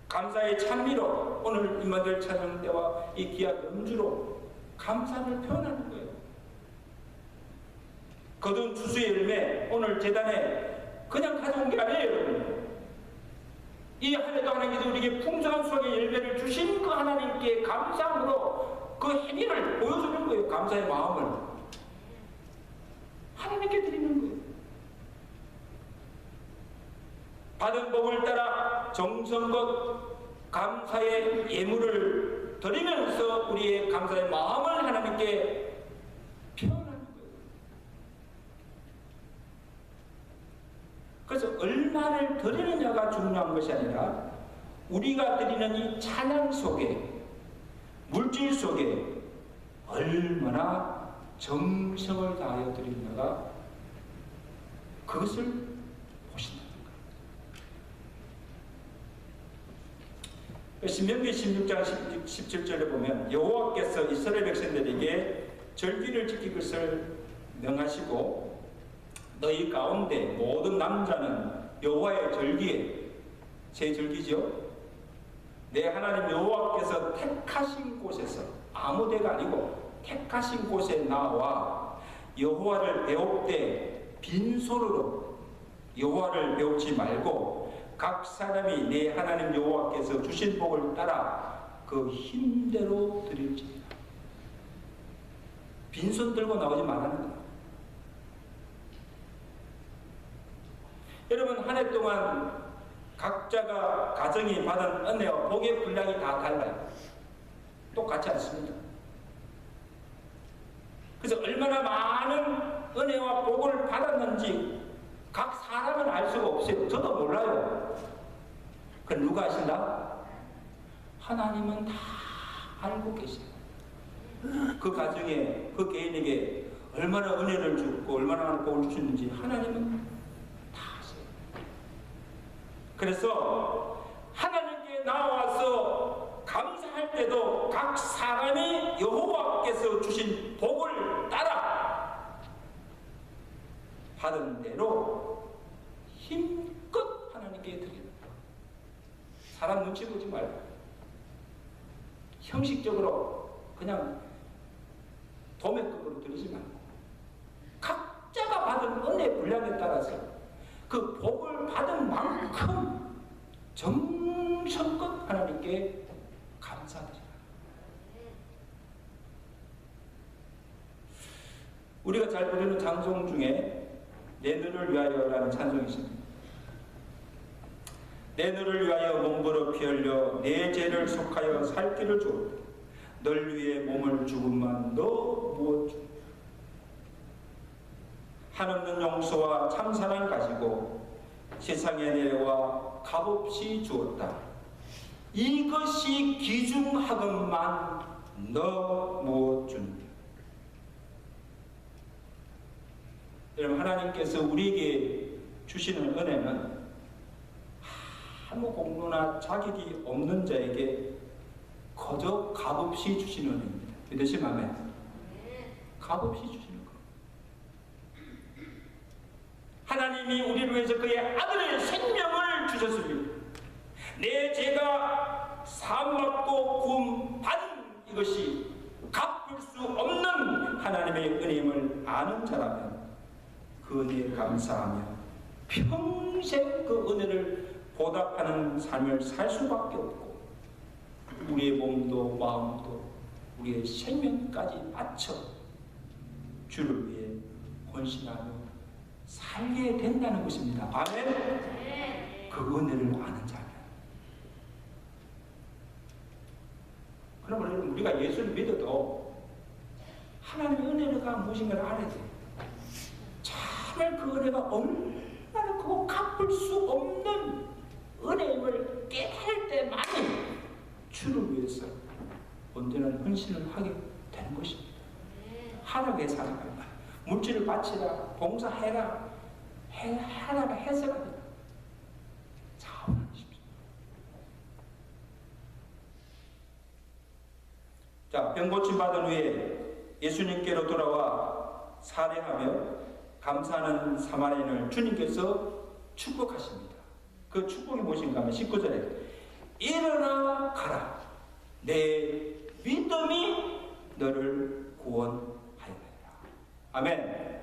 감사의 찬미로 오늘 임마들 찬양 때와 이 귀한 음주로 감사를 표현하는 거예요. 거둔 추수의 열매 오늘 제단에 그냥 가져온 게 아니에요, 여러분. 이 한 해도 하나님께서 우리에게 풍성한 수확의 열매를 주신 그 하나님께 감사함으로 그 행위를 보여주는 거예요. 감사의 마음을 하나님께 드리는 거예요. 받은 복을 따라 정성껏 감사의 예물을 드리면서 우리의 감사의 마음을 하나님께 표현하는 거예요. 그래서 얼마를 드리느냐가 중요한 것이 아니라 우리가 드리는 이 찬양 속에 물질 속에 얼마나 정성을 다하여 드리느냐가 그것을 보신다. 신명기 16장 17절에 보면 여호와께서 이스라엘 백성들에게 절기를 지킬 것을 명하시고 너희 가운데 모든 남자는 여호와의 절기에 제 절기죠. 내 하나님 여호와께서 택하신 곳에서 아무 데가 아니고 택하신 곳에 나와 여호와를 배울 때 빈손으로 여호와를 배우지 말고 각 사람이 내 하나님 여호와께서 주신 복을 따라 그 힘대로 드릴지니라. 빈손 들고 나오지 말라는 거예요. 여러분, 한 해 동안 각자가 가정이 받은 은혜와 복의 분량이 다 달라요. 똑같지 않습니다. 그래서 얼마나 많은 은혜와 복을 받았는지 각 사람은 알 수가 없어요. 저도 몰라요. 그럼 누가 아신다? 하나님은 다 알고 계세요. 그 가정에, 그 개인에게 얼마나 은혜를 주고 얼마나 복을 주시는지 하나님은 다 아세요. 그래서 하나님께 나와서 감사할 때도 각 사람이 여호와께서 주신 복을 따라 받은 대로 힘껏 하나님께 드리는 거예요. 사람 눈치 보지 말고 형식적으로 그냥 도매급으로 드리지 말고 각자가 받은 은혜 분량에 따라서 그 복을 받은 만큼 정성껏 하나님께 감사드리라. 우리가 잘 부르는 장송 중에 내 너를 위하여라는 찬송이 있습니다. 내 너를 위하여 몸부러 피 흘려 내 죄를 속하여 살 길을 주었다. 널 위해 몸을 주고만 너 무엇 주? 한없는 용서와 참사랑 가지고 세상에 내와 값없이 주었다. 이것이 기중하건만 너 무엇 준다. 여러분, 하나님께서 우리에게 주시는 은혜는 아무 공로나 자격이 없는 자에게 거저 값없이 주시는 은혜입니다. 믿으시면 아멘. 값없이 주시는 것. 하나님이 우리를 위해서 그의 아들의 생명을 주셨습니다. 내 죄가 사함받고 구원 받은 이것이 갚을 수 없는 하나님의 은혜임을 아는 자라면 그 은혜에 감사하며 평생 그 은혜를 보답하는 삶을 살 수밖에 없고 우리의 몸도 마음도 우리의 생명까지 바쳐 주를 위해 헌신하며 살게 된다는 것입니다. 아멘. 그 은혜를 아는 자면. 그러면 우리가 예수를 믿어도 하나님의 은혜가 무엇인가를 알아야 돼요. 정말 그 은혜가 얼마나 크고 갚을 수 없는 은혜임을 깨달을 때만이 주를 위해서 언제나 헌신을 하게 되는 것입니다. 하나님의 살아가라. 물질을 바치라. 봉사해라. 하나가 해서가 된다. 자원하십시오. 자, 병 고침 받은 후에 예수님께로 돌아와 살해하며 감사하는 사마리아인을 주님께서 축복하십니다. 그 축복이 무엇인가 하면 19절에 일어나 가라. 내 믿음이 너를 구원하였느니라. 아멘.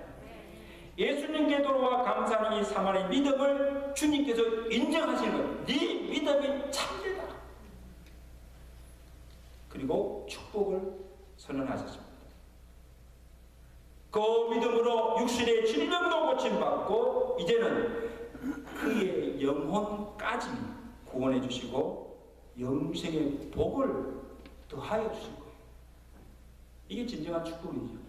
예수님께 돌아와 감사하는 이 사마리아의 믿음을 주님께서 인정하시는 거예요. 네 믿음이 참되다. 그리고 축복을 선언하셨습니다. 그 믿음으로 육신의 질병도 고침받고 이제는 그의 영혼까지 구원해 주시고 영생의 복을 더하여 주신 거예요. 이게 진정한 축복이죠.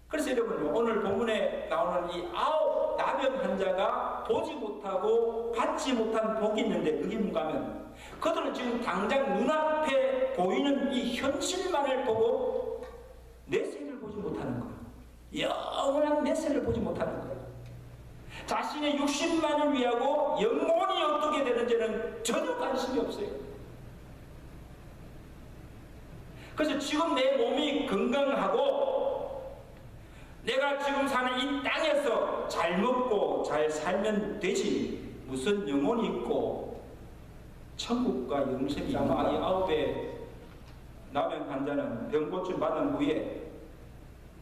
그래서 여러분, 오늘 본문에 나오는 이 9 나병 환자가 보지 못하고 받지 못한 복이 있는데 그게 뭔가 하면 그들은 지금 당장 눈앞에 보이는 이 현실만을 보고 내세를 보지 못하는 거예요. 영원한 내세를 보지 못하는 거예요. 자신의 육신만을 위하고 영혼이 어떻게 되는지는 전혀 관심이 없어요. 그래서 지금 내 몸이 건강하고 내가 지금 사는 이 땅에서 잘 먹고 잘 살면 되지 무슨 영혼이 있고 천국과 영생이 아마 이 9의 나병 환자는 병 고침 받은 후에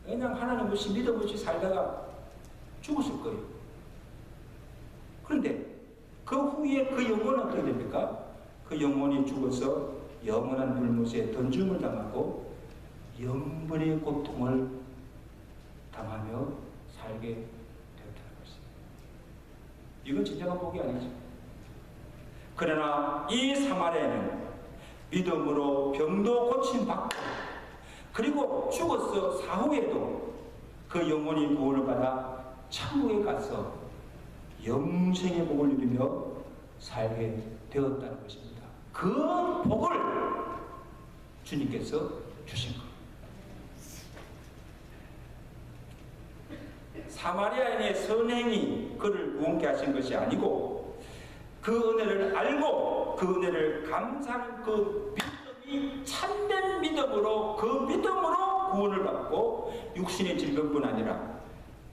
그냥 하나님 없이 믿음 없이 살다가 죽었을 거예요. 그런데 그 후에 그 영혼은 어떻게 됩니까? 그 영혼이 죽어서 영원한 불못에 던짐을 당하고 영원의 고통을 당하며 살게 되었다는 것입니다. 이건 진정한 복이 아니죠. 그러나 이 사마리아는 믿음으로 병도 고침받고 그리고 죽어서 사후에도 그 영혼이 구원을 받아 천국에 가서 영생의 복을 누리며 살게 되었다는 것입니다. 그 복을 주님께서 주신 겁니다. 사마리아인의 선행이 그를 구원케 하신 것이 아니고 그 은혜를 알고 그 은혜를 감사하는 그 믿음이 참된 믿음으로 그 믿음으로 구원을 받고 육신의 질병뿐 아니라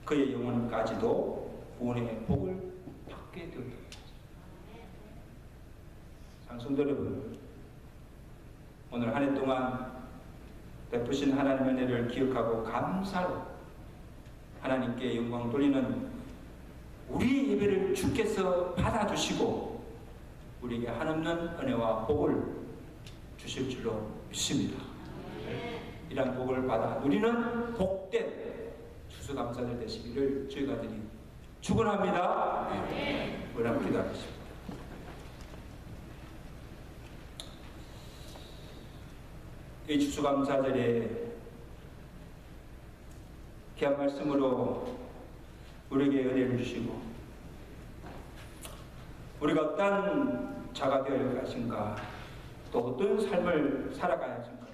그의 영혼까지도 구원의 복을 받게 되었다. 장성도 여러분, 오늘 한 해 동안 베푸신 하나님의 은혜를 기억하고 감사로 하나님께 영광 돌리는 우리 예배를 주께서 받아주시고 우리에게 한없는 은혜와 복을 주실 줄로 믿습니다. 이런 복을 받아 누리는 복된 추수감사절 되시기를 저희가 드리 축원합니다. 우리 함께 기도하겠습니다. 이 추수감사절에 귀한 말씀으로 우리에게 은혜를 주시고 우리가 어떤 자가 되어야 하신가 또 어떤 삶을 살아가야 하신가를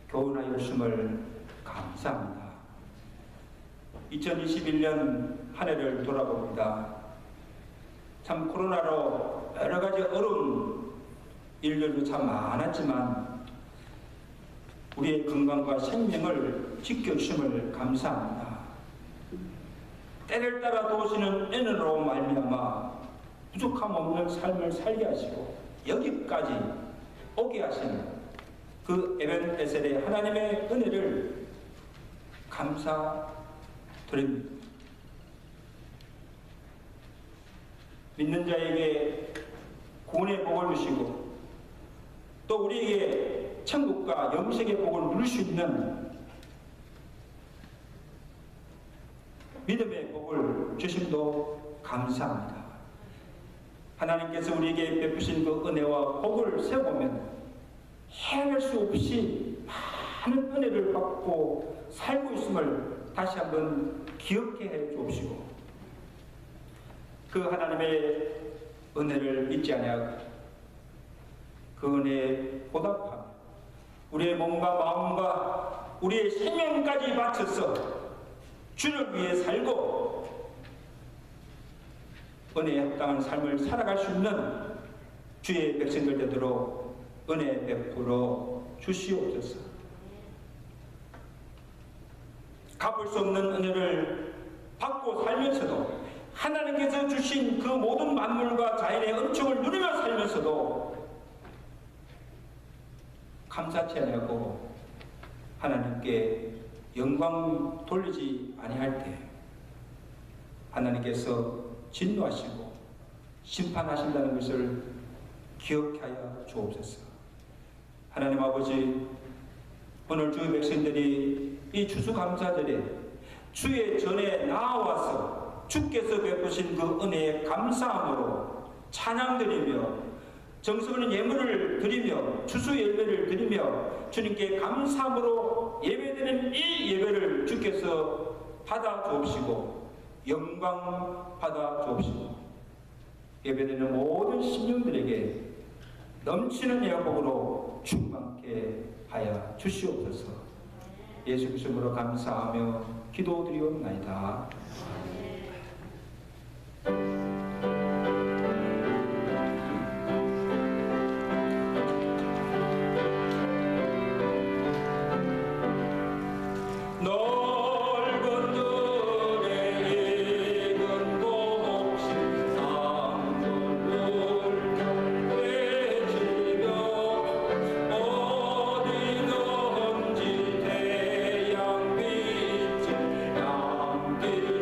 교훈하여 주심을 감사합니다. 2021년 한 해를 돌아봅니다. 참 코로나로 여러 가지 어려운 일들도 참 많았지만 우리의 건강과 생명을 지켜주심을 감사합니다. 때를 따라 도우시는 은혜로 말미암아 부족함 없는 삶을 살게 하시고 여기까지 오게 하신 그 에벤에셀의 하나님의 은혜를 감사드립니다. 믿는 자에게 구원의 복을 주시고 또 우리에게 천국과 영생의 복을 누릴 수 있는 믿음의 복을 주심도 감사합니다. 하나님께서 우리에게 베푸신 그 은혜와 복을 세워보면 헤아릴 수 없이 많은 은혜를 받고 살고 있음을 다시 한번 기억해 해 주옵시고 그 하나님의 은혜를 잊지 아니하고 그 은혜에 보답하며 우리의 몸과 마음과 우리의 생명까지 바쳐서 주를 위해 살고 은혜에 합당한 삶을 살아갈 수 있는 주의 백성들 되도록 은혜 베풀어 주시옵소서. 갚을 수 없는 은혜를 받고 살면서도 하나님께서 주신 그 모든 만물과 자연의 은총을 누리며 살면서도 감사치 아니하고 하나님께 영광 돌리지 아니할 때 하나님께서 진노하시고 심판하신다는 것을 기억하여 주옵소서. 하나님 아버지, 오늘 주의 백성들이 이 추수감사절에 주의 전에 나와서 주께서 베푸신 그 은혜에 감사함으로 찬양드리며 정성있는 예물을 드리며 추수 예배를 드리며 주님께 감사함으로 예배드리는 이 예배를 주께서 받아 주옵시고 영광 받아 주옵시고 예배드리는 모든 신령들에게 넘치는 예복으로 충만케 하여 주시옵소서. 예수 그리스도로 감사하며 기도드리옵나이다. 어디든지 태양빛을 향기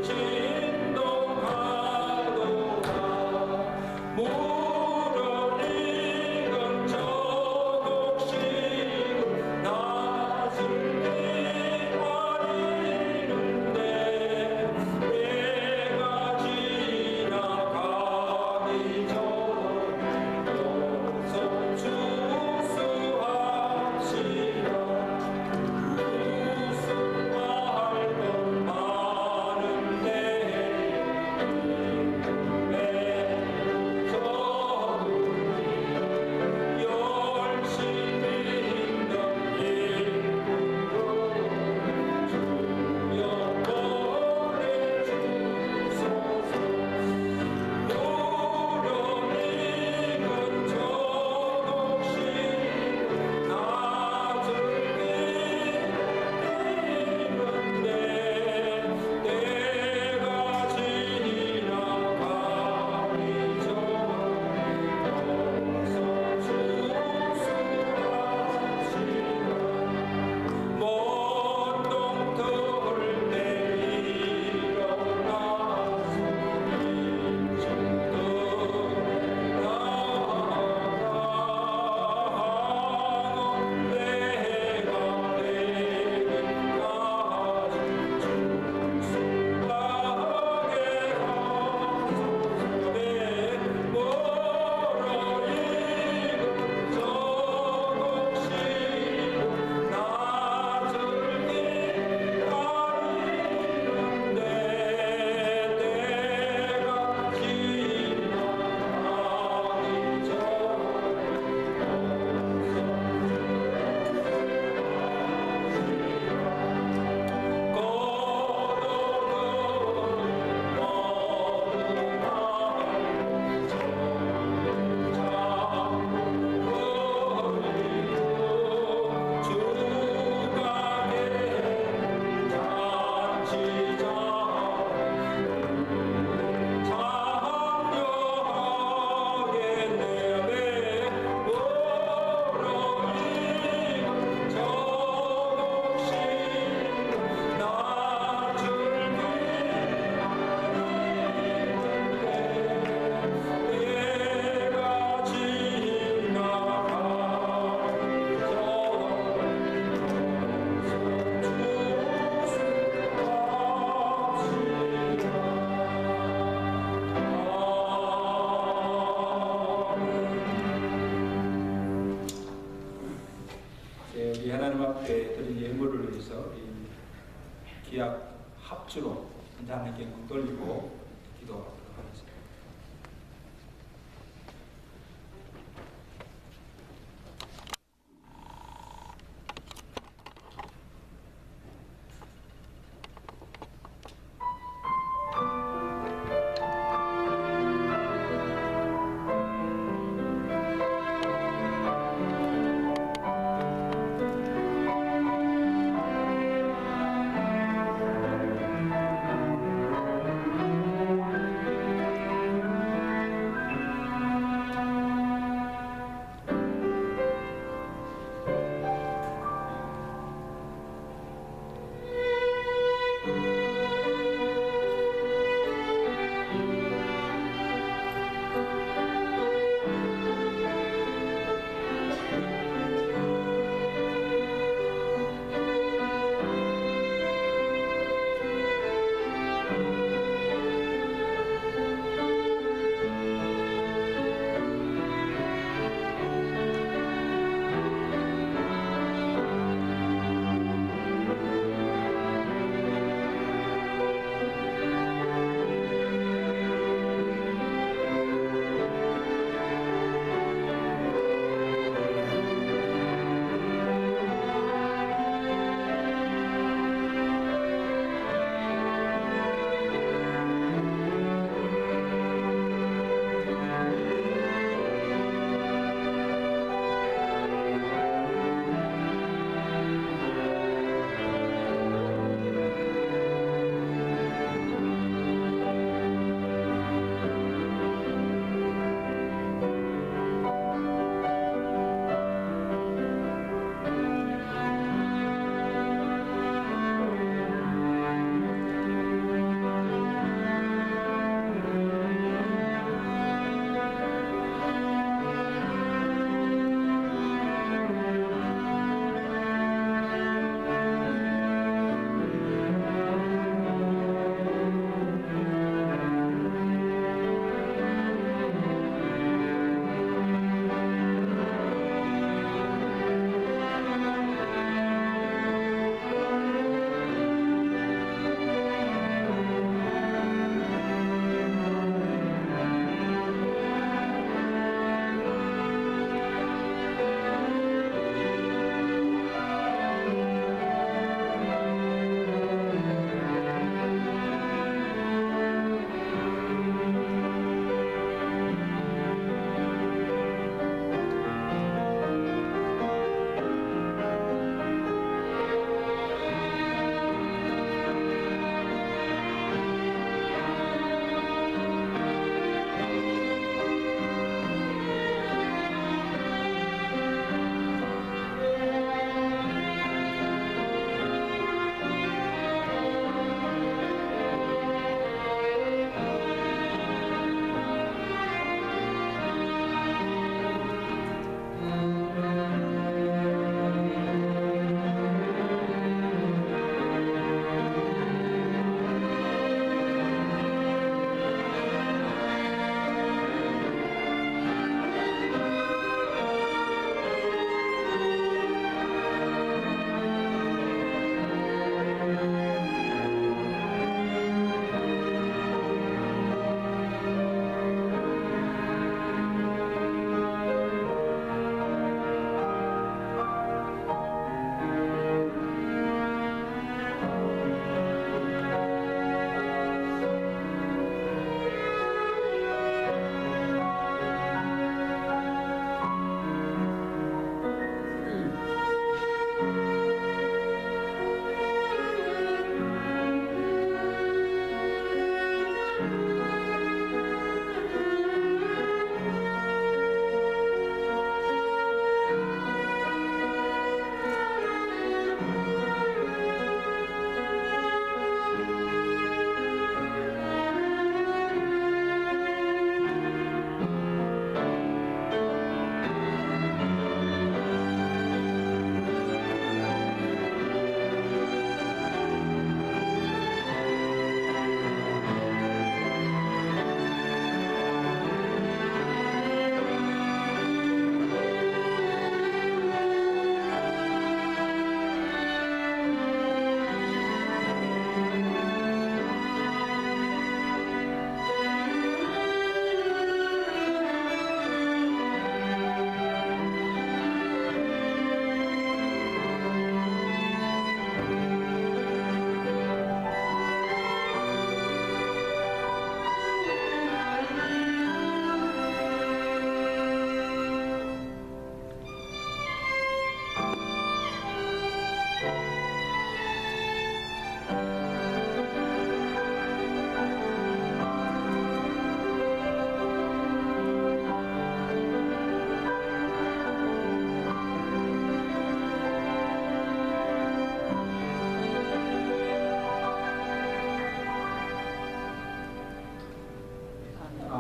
박수로 하나님께 돌리고 기도하도록 하겠습니다.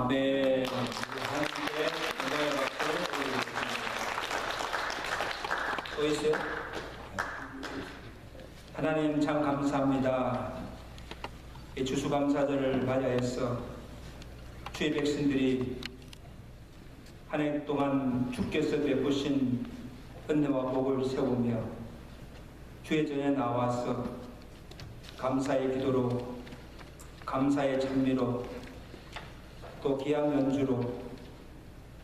아멘. 하나님께 영광의 박수 올려드리겠습니다. 또 있어요? 하나님 참 감사합니다. 이 추수감사절을 맞이해서 주의 백성들이 한 해 동안 주께서 베푸신 은혜와 복을 세우며 주의 전에 나와서 감사의 기도로, 감사의 찬미로, 또 기약 연주로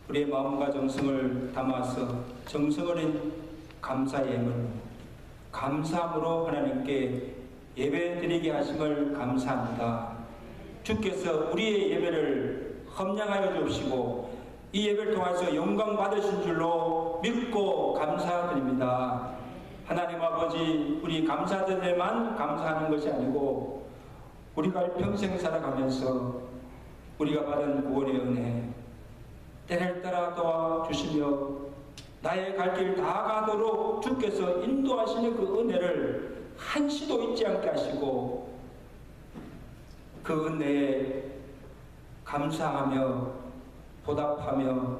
우리의 마음과 정성을 담아서 정성 어린 감사의 예물로, 감사함으로 하나님께 예배드리게 하심을 감사합니다. 주께서 우리의 예배를 험량하여 주시고 이 예배를 통해서 영광 받으신 줄로 믿고 감사드립니다. 하나님 아버지, 우리 감사드리만 감사하는 것이 아니고 우리가 평생 살아가면서 우리가 받은 구원의 은혜 때를 따라 도와주시며 나의 갈 길 다 가도록 주께서 인도하시는 그 은혜를 한시도 잊지 않게 하시고 그 은혜에 감사하며 보답하며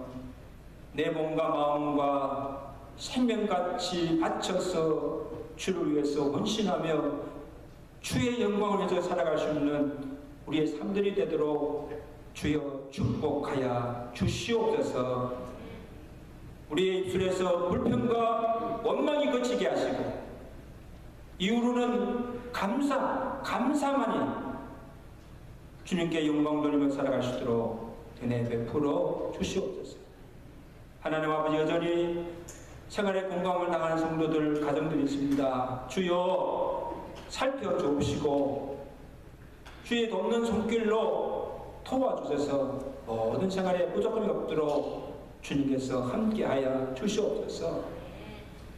내 몸과 마음과 생명같이 바쳐서 주를 위해서 헌신하며 주의 영광을 위해서 살아갈 수 있는 우리의 삶들이 되도록 주여 축복하여 주시옵소서. 우리의 입술에서 불평과 원망이 그치게 하시고 이후로는 감사만이 주님께 영광 돌리며 살아갈 수 있도록 은혜 베풀어 주시옵소서. 하나님 아버지, 여전히 생활의 공감을 당하는 성도들, 가정들이 있습니다. 주여 살펴주시고 주의 돕는 손길로 도와주셔서 모든 생활에 부족함이 없도록 주님께서 함께하여 주시옵소서.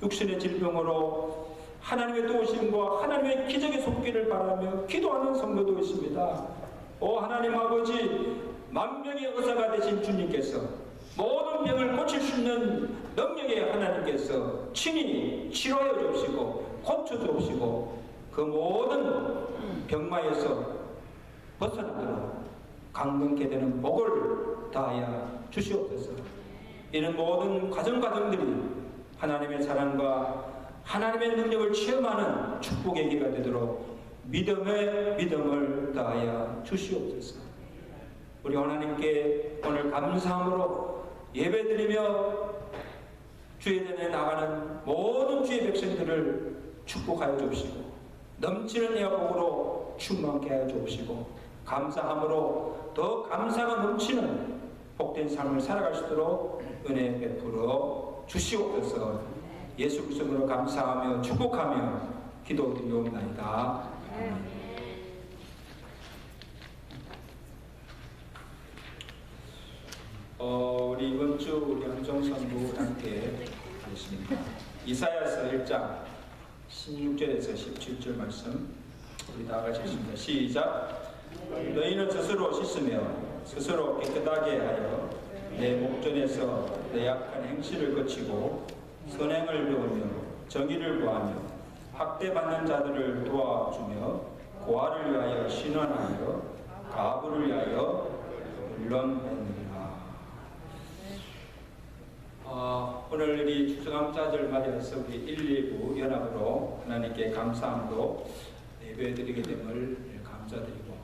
육신의 질병으로 하나님의 도우심과 하나님의 기적의 손길을 바라며 기도하는 성도도 있습니다. 오 하나님 아버지, 만병의 의사가 되신 주님께서 모든 병을 고칠 수 있는 능력의 하나님께서 친히 치료하여 주시고 고쳐 주시고 그 모든 병마에서 벗어나도록 강건케 되는 복을 다하여 주시옵소서. 이런 모든 가정들이 하나님의 사랑과 하나님의 능력을 체험하는 축복의 기회가 되도록 믿음을 다하여 주시옵소서. 우리 하나님께 오늘 감사함으로 예배드리며 주의 전에 나가는 모든 주의 백성들을 축복하여 주시고 넘치는 애화복으로 충만케 하여 주시고 감사함으로 더 감사가 넘치는 복된 삶을 살아갈 수 있도록 은혜 베풀어 주시옵소서. 예수 그리스도로 감사하며 축복하며 기도드리옵나이다. 아멘. 우리 이번 주 우리 한정선부 함께 하겠습니다. 이사야서 1장 16절에서 17절 말씀 우리 다 같이 읽습니다. 시작. 너희는 스스로 씻으며 스스로 깨끗하게 하여 내 목전에서 내 악한 행실을 거치고 선행을 배우며 정의를 구하며 학대받는 자들을 도와주며 고아를 위하여 신원하여 가부를 위하여 물론하느니라. 오늘 이 추수감사절 맞이해서 우리 1, 2부 연합으로 하나님께 감사함으로 예배드리게 됨을 감사드리고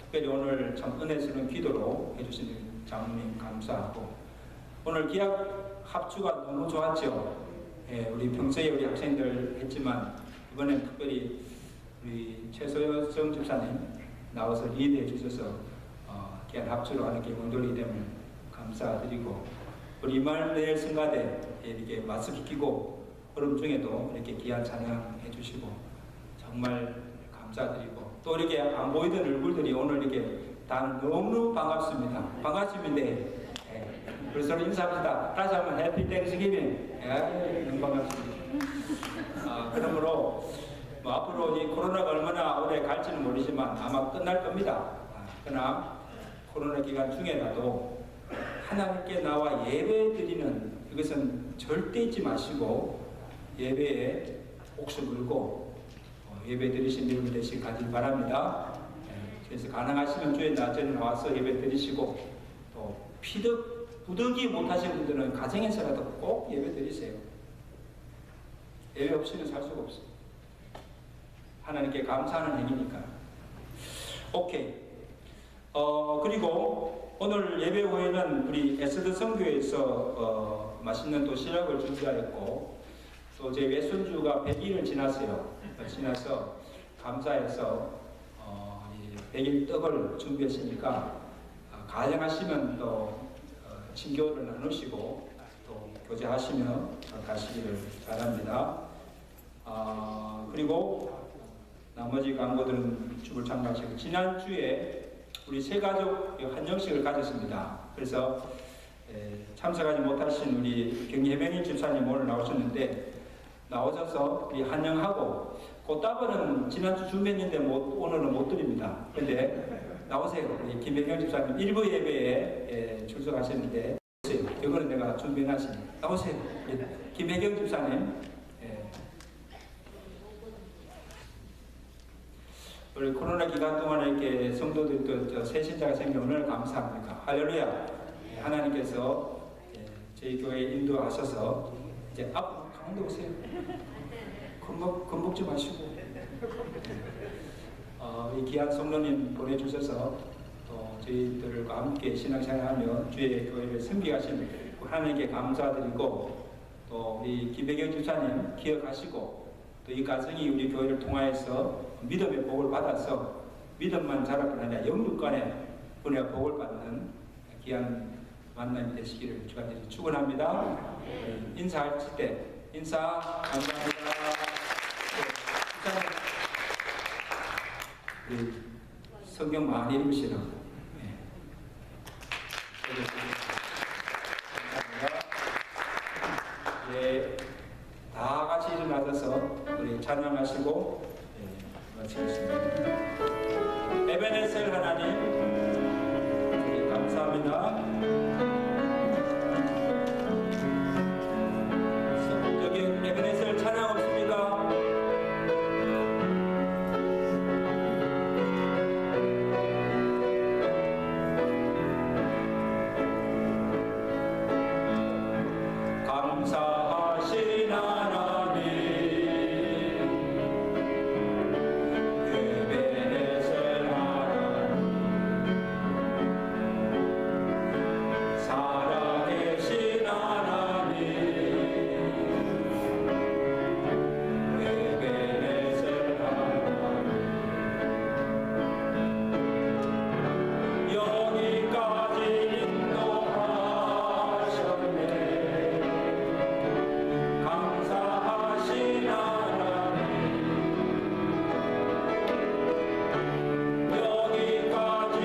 특별히 오늘 참 은혜스러운 기도로 해주시는 장로님 감사하고 오늘 기약 합주가 너무 좋았죠. 우리 평소에 우리 학생들 했지만 이번엔 특별히 우리 최소영 집사님 나와서 리드해 주셔서 기약 합주로 하는 기분 돌리게 됨을 감사드리고 우리 이마누엘 성가대 이렇게 마스크 끼고 얼음 중에도 이렇게 귀한 찬양해 주시고 정말 감사드리고 또 이렇게 안 보이던 얼굴들이 오늘 이렇게 다 너무 반갑습니다. 반갑습니다. 그래서 인사합니다. 다시 한번 해피 땡스기빙. 너무 반갑습니다. 그러므로 뭐 앞으로 이 코로나가 얼마나 오래 갈지는 모르지만 아마 끝날 겁니다. 그러나 코로나 기간 중에라도 하나님께 나와 예배 드리는 이것은 절대 잊지 마시고 예배에 목숨 걸고 예배 드리신 여러분 되시길 바랍니다. 그래서 가능하시면 주의 낮에 나와서 예배 드리시고 부득이 못하신 분들은 가정에서라도 꼭 예배 드리세요. 예배 없이는 살 수가 없어요. 하나님께 감사하는 행위니까. 오케이. 그리고 오늘 예배 후에는 우리 에스더 선교에서 맛있는 도시락을 준비하였고, 또 제 외손주가 100일을 지났어요. 지나서 감사해서 100일 떡을 준비했으니까 가정하시면 또 친교를 나누시고 또 교제하시며 가시기를 바랍니다. 그리고 나머지 광고들은 주를 참가하시고, 지난주에 우리 세 가족 한정식을 가졌습니다. 그래서 참석하지 못하신 우리 경혜명인 집사님 오늘 나오셨는데, 나오셔서 우리 환영하고, 꽃다발은 지난주 준비했는데 오늘은 못 드립니다. 근데 나오세요. 우리 김혜경 집사님 일부 예배에 출석하셨는데 오세요. 이거는 내가 준비해놨으니 나오세요. 김혜경 집사님. 우리 코로나 기간 동안에 이렇게 성도들도 새 신자가 생겨 오늘 감사합니다. 할렐루야. 하나님께서 저희 교회에 인도하셔서 이제 앞으로 가운데 오세요. 겁먹지 마시고 이 귀한 성도님 보내주셔서 또 저희들과 함께 신앙생활하며 주의 교회를 섬기하신 하나님께 감사드리고, 또 우리 김배경 집사님 기억하시고, 또 이 가정이 우리 교회를 통하여서 믿음의 복을 받아서 믿음만 자랄 뿐 아니라 영육간에 은혜와 복을 받는 귀한 만남이 되시기를 주간절히 축원합니다. 인사하실 때 인사 감사합니다. 성경 많이 읽으시라고. 다 같이 일어나셔서 우리 찬양하시고 마치겠습니다. 에베네셀 하나님 감사합니다. 저기 에베네셀 찬양 없습니까? 감사하신 하나님, 에베네셀 하나님, 살아계신 하나님, 에베네셀 하나님, 여기까지 인도하셨네. 감사하신 하나님, 여기까지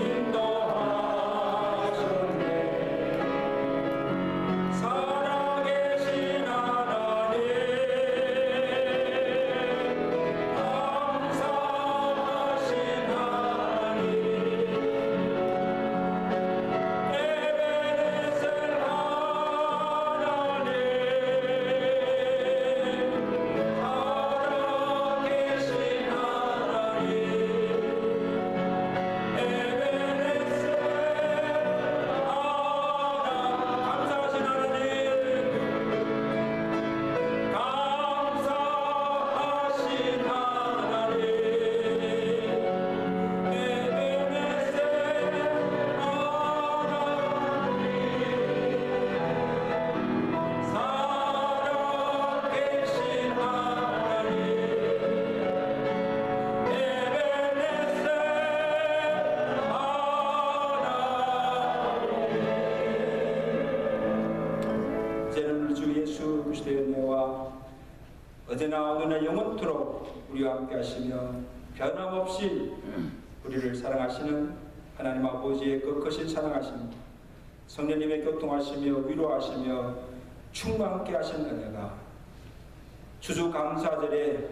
인도하셨네. 살아계신 하나님, 감사하신 하나님, 에베네셀 하나님, 살아계신 하나님, 에베네셀 감사하신 하나님, 감사하신 하나님, 에베네셀 살아계신 하나님, 에베네셀 하나님. 이제는 우리 주 예수 그리스도의 은혜와 어제나 오늘날 영원토록 우리와 함께 하시며 변함없이 우리를 사랑하시는 하나님 아버지의 거크신 사랑하심, 성령님의 교통하시며 위로하시며 충만케 하신 은혜가 추수감사절에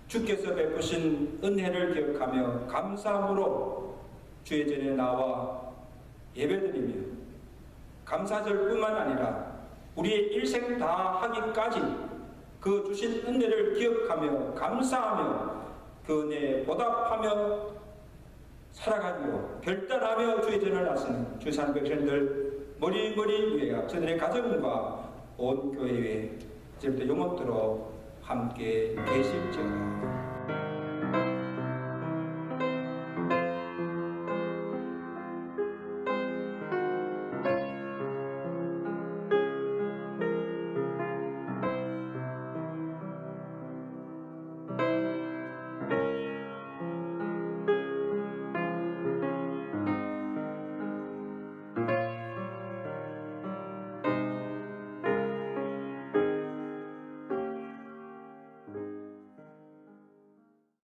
주께서 베푸신 은혜를 기억하며 감사함으로 주의 전에 나와 예배드리며 감사절뿐만 아니라 우리의 일생 다 하기까지 그 주신 은혜를 기억하며 감사하며 그 은혜에 보답하며 살아가지고 결단하며 주의 전을 나서는 주산 백성들 머리머리 위에 저들의 가정과 온 교회에 이제부터 영원토록 함께 계실지어다.